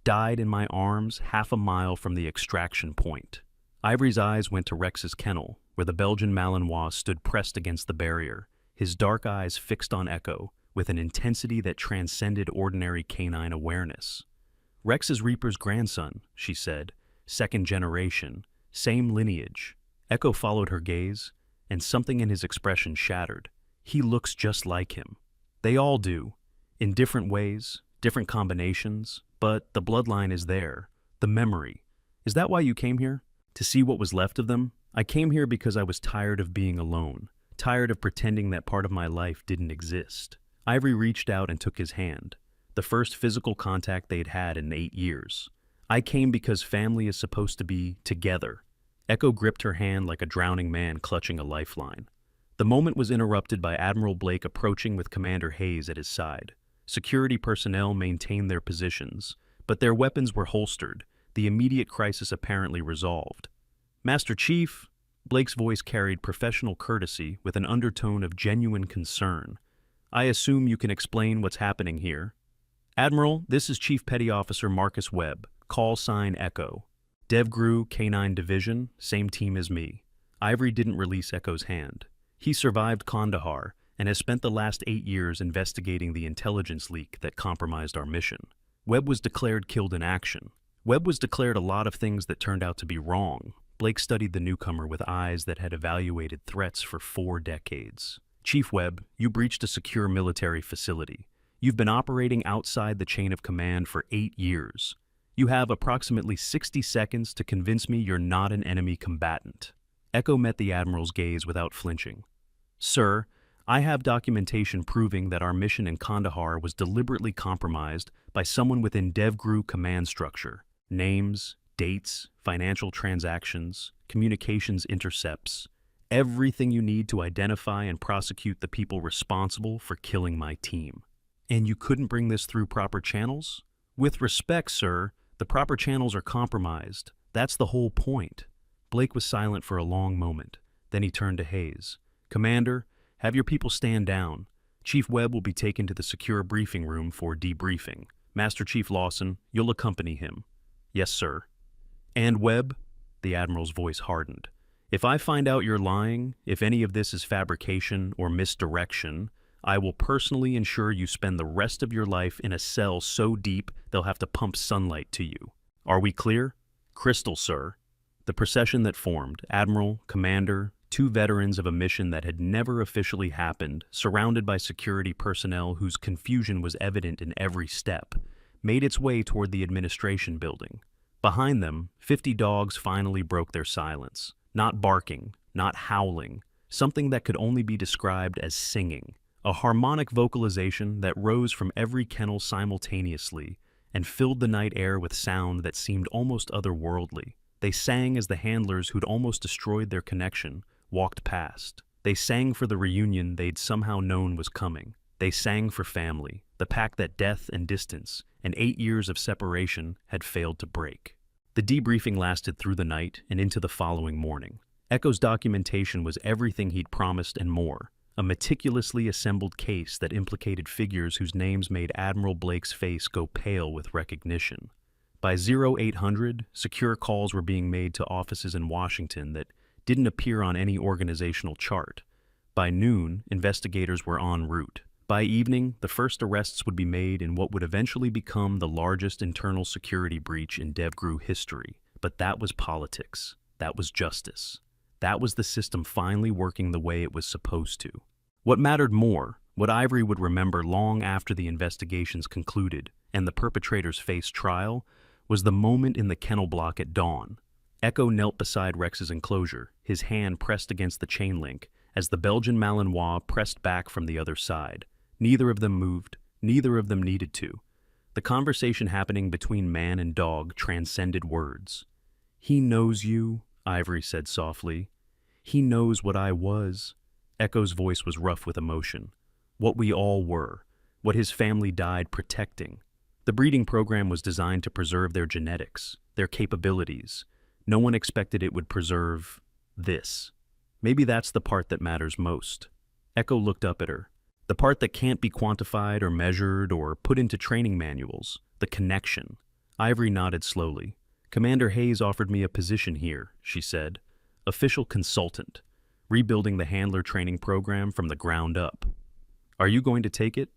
Died in my arms 1/2 mile from the extraction point. Ivory's eyes went to Rex's kennel, where the Belgian Malinois stood pressed against the barrier, his dark eyes fixed on Echo, with an intensity that transcended ordinary canine awareness. Rex is Reaper's grandson, she said, 2nd generation, same lineage. Echo followed her gaze, and something in his expression shattered. He looks just like him. They all do, in different ways, different combinations, but the bloodline is there, the memory. Is that why you came here? To see what was left of them? I came here because I was tired of being alone, tired of pretending that part of my life didn't exist. Ivory reached out and took his hand, the first physical contact they'd had in 8 years. I came because family is supposed to be together. Echo gripped her hand like a drowning man clutching a lifeline. The moment was interrupted by Admiral Blake approaching with Commander Hayes at his side. Security personnel maintained their positions, but their weapons were holstered, the immediate crisis apparently resolved. Master Chief, Blake's voice carried professional courtesy with an undertone of genuine concern. I assume you can explain what's happening here. Admiral, this is Chief Petty Officer Marcus Webb, call sign Echo. DevGru K9 Division, same team as me. Ivory didn't release Echo's hand. He survived Kandahar and has spent the last 8 years investigating the intelligence leak that compromised our mission. Webb was declared killed in action. Webb was declared a lot of things that turned out to be wrong. Blake studied the newcomer with eyes that had evaluated threats for 4 decades. Chief Webb, you breached a secure military facility. You've been operating outside the chain of command for 8 years. You have approximately 60 seconds to convince me you're not an enemy combatant. Echo met the Admiral's gaze without flinching. Sir, I have documentation proving that our mission in Kandahar was deliberately compromised by someone within DevGru command structure. Names, dates, financial transactions, communications intercepts, everything you need to identify and prosecute the people responsible for killing my team. And you couldn't bring this through proper channels? With respect, sir, the proper channels are compromised. That's the whole point. Blake was silent for a long moment. Then he turned to Hayes. Commander, have your people stand down. Chief Webb will be taken to the secure briefing room for debriefing. Master Chief Lawson, you'll accompany him. Yes, sir. And Webb? The Admiral's voice hardened. If I find out you're lying, if any of this is fabrication or misdirection, I will personally ensure you spend the rest of your life in a cell so deep they'll have to pump sunlight to you. Are we clear? Crystal, sir. The procession that formed, Admiral, Commander, 2 veterans of a mission that had never officially happened, surrounded by security personnel whose confusion was evident in every step, made its way toward the administration building. Behind them, 50 dogs finally broke their silence, not barking, not howling, something that could only be described as singing, a harmonic vocalization that rose from every kennel simultaneously and filled the night air with sound that seemed almost otherworldly. They sang as the handlers who'd almost destroyed their connection walked past. They sang for the reunion they'd somehow known was coming. They sang for family, the pact that death and distance, and 8 years of separation had failed to break. The debriefing lasted through the night and into the following morning. Echo's documentation was everything he'd promised and more, a meticulously assembled case that implicated figures whose names made Admiral Blake's face go pale with recognition. By 0800, secure calls were being made to offices in Washington that didn't appear on any organizational chart. By noon, investigators were en route. By evening, the first arrests would be made in what would eventually become the largest internal security breach in DevGru history. But that was politics. That was justice. That was the system finally working the way it was supposed to. What mattered more, what Ivory would remember long after the investigations concluded and the perpetrators faced trial, was the moment in the kennel block at dawn. Echo knelt beside Rex's enclosure, his hand pressed against the chain link, as the Belgian Malinois pressed back from the other side. Neither of them moved, neither of them needed to. The conversation happening between man and dog transcended words. "He knows you," Ivory said softly. "He knows what I was." Echo's voice was rough with emotion. What we all were, what his family died protecting. The breeding program was designed to preserve their genetics, their capabilities. No one expected it would preserve this. Maybe that's the part that matters most. Echo looked up at her. The part that can't be quantified or measured or put into training manuals. The connection. Ivory nodded slowly. "Commander Hayes offered me a position here," she said. "Official consultant. Rebuilding the handler training program from the ground up. Are you going to take it?"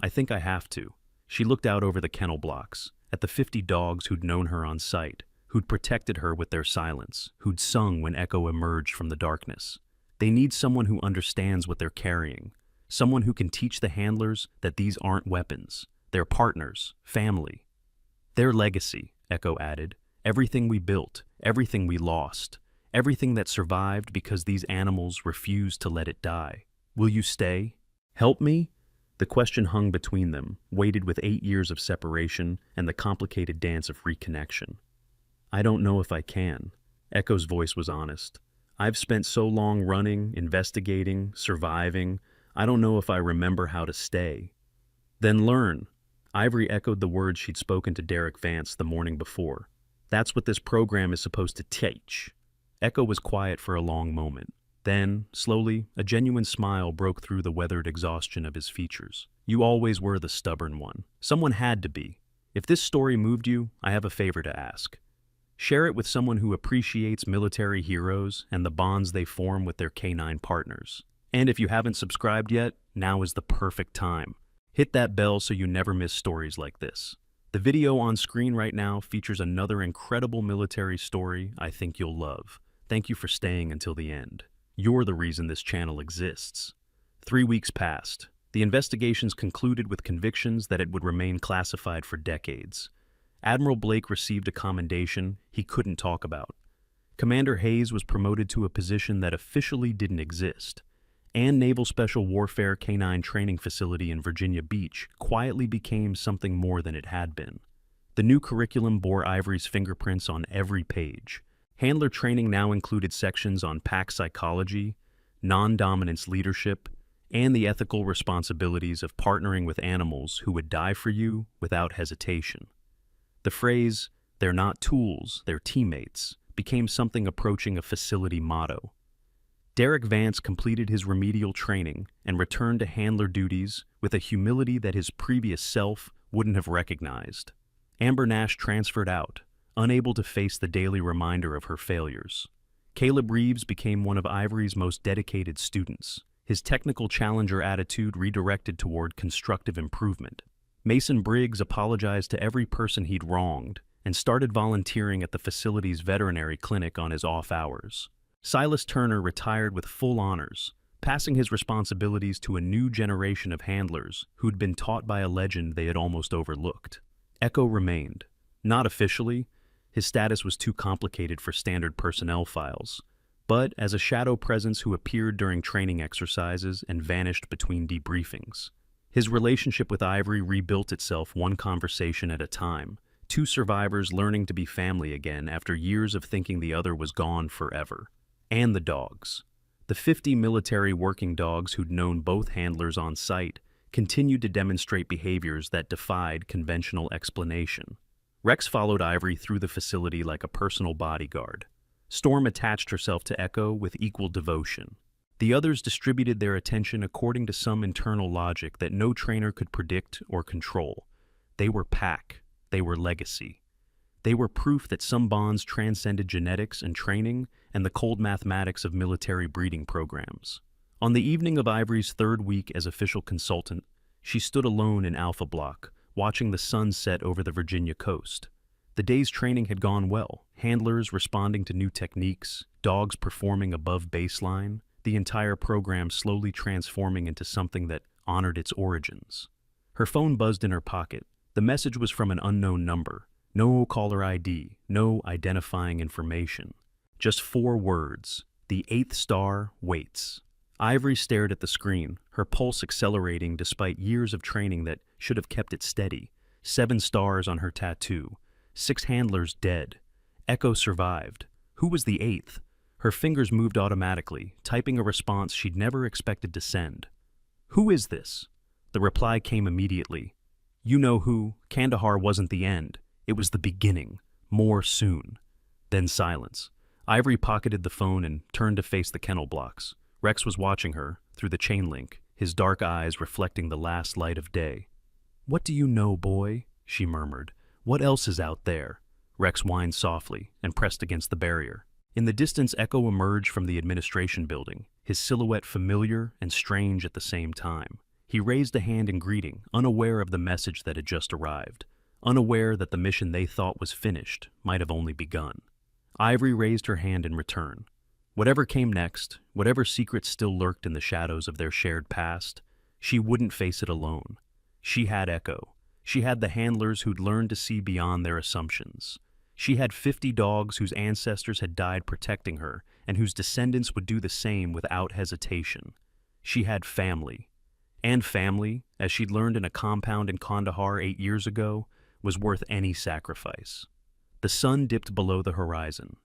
"I think I have to." She looked out over the kennel blocks, at the 50 dogs who'd known her on sight, who'd protected her with their silence, who'd sung when Echo emerged from the darkness. They need someone who understands what they're carrying, someone who can teach the handlers that these aren't weapons. They're partners, family. Their legacy, Echo added, everything we built, everything we lost, everything that survived because these animals refused to let it die. Will you stay? Help me? The question hung between them, weighted with 8 years of separation and the complicated dance of reconnection. "I don't know if I can." Echo's voice was honest. "I've spent so long running, investigating, surviving. I don't know if I remember how to stay." "Then learn." Ivory echoed the words she'd spoken to Derek Vance the morning before. "That's what this program is supposed to teach." Echo was quiet for a long moment. Then, slowly, a genuine smile broke through the weathered exhaustion of his features. "You always were the stubborn one. Someone had to be. If this story moved you, I have a favor to ask. Share it with someone who appreciates military heroes and the bonds they form with their canine partners. And if you haven't subscribed yet, now is the perfect time. Hit that bell so you never miss stories like this. The video on screen right now features another incredible military story I think you'll love. Thank you for staying until the end. You're the reason this channel exists. 3 weeks passed. The investigations concluded with convictions that it would remain classified for decades. Admiral Blake received a commendation he couldn't talk about. Commander Hayes was promoted to a position that officially didn't exist. And Naval Special Warfare Canine Training Facility in Virginia Beach quietly became something more than it had been. The new curriculum bore Ivory's fingerprints on every page. Handler training now included sections on pack psychology, non-dominance leadership, and the ethical responsibilities of partnering with animals who would die for you without hesitation. The phrase, "they're not tools, they're teammates," became something approaching a facility motto. Derek Vance completed his remedial training and returned to handler duties with a humility that his previous self wouldn't have recognized. Amber Nash transferred out, unable to face the daily reminder of her failures. Caleb Reeves became one of Ivory's most dedicated students, his technical challenger attitude redirected toward constructive improvement. Mason Briggs apologized to every person he'd wronged and started volunteering at the facility's veterinary clinic on his off hours. Silas Turner retired with full honors, passing his responsibilities to a new generation of handlers who'd been taught by a legend they had almost overlooked. Echo remained. Not officially, his status was too complicated for standard personnel files, but as a shadow presence who appeared during training exercises and vanished between debriefings. His relationship with Ivory rebuilt itself one conversation at a time, two survivors learning to be family again after years of thinking the other was gone forever. And the dogs. The 50 military working dogs who'd known both handlers on site continued to demonstrate behaviors that defied conventional explanation. Rex followed Ivory through the facility like a personal bodyguard. Storm attached herself to Echo with equal devotion. The others distributed their attention according to some internal logic that no trainer could predict or control. They were pack. They were legacy. They were proof that some bonds transcended genetics and training and the cold mathematics of military breeding programs. On the evening of Ivory's third week as official consultant, she stood alone in Alpha Block, watching the sun set over the Virginia coast. The day's training had gone well, handlers responding to new techniques, dogs performing above baseline, the entire program slowly transforming into something that honored its origins. Her phone buzzed in her pocket. The message was from an unknown number. No caller ID, no identifying information. Just 4 words. The 8th star waits. Ivory stared at the screen, her pulse accelerating despite years of training that should have kept it steady. 7 stars on her tattoo. 6 handlers dead. Echo survived. Who was the 8th? Her fingers moved automatically, typing a response she'd never expected to send. Who is this? The reply came immediately. You know who. Kandahar wasn't the end. It was the beginning. More soon. Then silence. Ivory pocketed the phone and turned to face the kennel blocks. Rex was watching her, through the chain link, his dark eyes reflecting the last light of day. What do you know, boy? She murmured. What else is out there? Rex whined softly and pressed against the barrier. In the distance, Echo emerged from the administration building, his silhouette familiar and strange at the same time. He raised a hand in greeting, unaware of the message that had just arrived, unaware that the mission they thought was finished might have only begun. Ivory raised her hand in return. Whatever came next, whatever secrets still lurked in the shadows of their shared past, she wouldn't face it alone. She had Echo. She had the handlers who'd learned to see beyond their assumptions. She had 50 dogs whose ancestors had died protecting her and whose descendants would do the same without hesitation. She had family. And family, as she'd learned in a compound in Kandahar 8 years ago, was worth any sacrifice. The sun dipped below the horizon.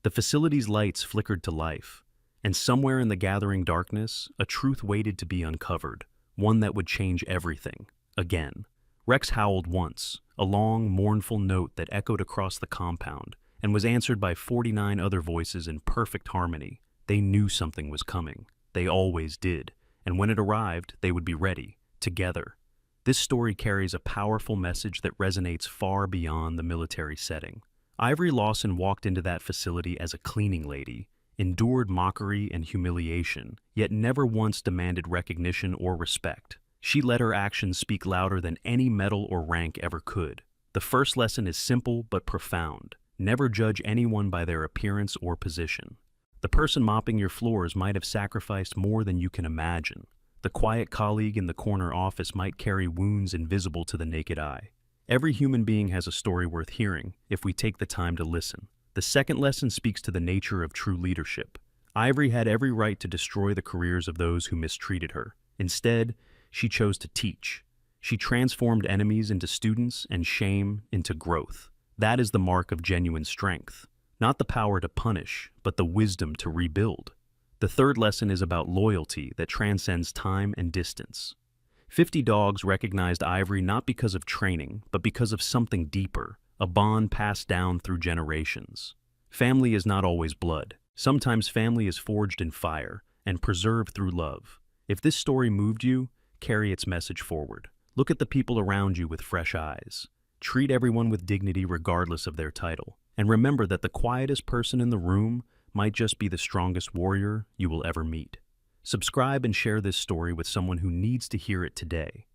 The facility's lights flickered to life, and somewhere in the gathering darkness, a truth waited to be uncovered, one that would change everything, again. Rex howled once, a long, mournful note that echoed across the compound, and was answered by 49 other voices in perfect harmony. They knew something was coming. They always did, and when it arrived, they would be ready, together. This story carries a powerful message that resonates far beyond the military setting. Ivory Lawson walked into that facility as a cleaning lady, endured mockery and humiliation, yet never once demanded recognition or respect. She let her actions speak louder than any medal or rank ever could. The first lesson is simple but profound. Never judge anyone by their appearance or position. The person mopping your floors might have sacrificed more than you can imagine. The quiet colleague in the corner office might carry wounds invisible to the naked eye. Every human being has a story worth hearing if we take the time to listen. The second lesson speaks to the nature of true leadership. Ivory had every right to destroy the careers of those who mistreated her. Instead, she chose to teach. She transformed enemies into students and shame into growth. That is the mark of genuine strength. Not the power to punish, but the wisdom to rebuild. The third lesson is about loyalty that transcends time and distance. 50 dogs recognized Ivory not because of training, but because of something deeper, a bond passed down through generations. Family is not always blood. Sometimes family is forged in fire and preserved through love. If this story moved you, carry its message forward. Look at the people around you with fresh eyes. Treat everyone with dignity regardless of their title. And remember that the quietest person in the room might just be the strongest warrior you will ever meet. Subscribe and share this story with someone who needs to hear it today.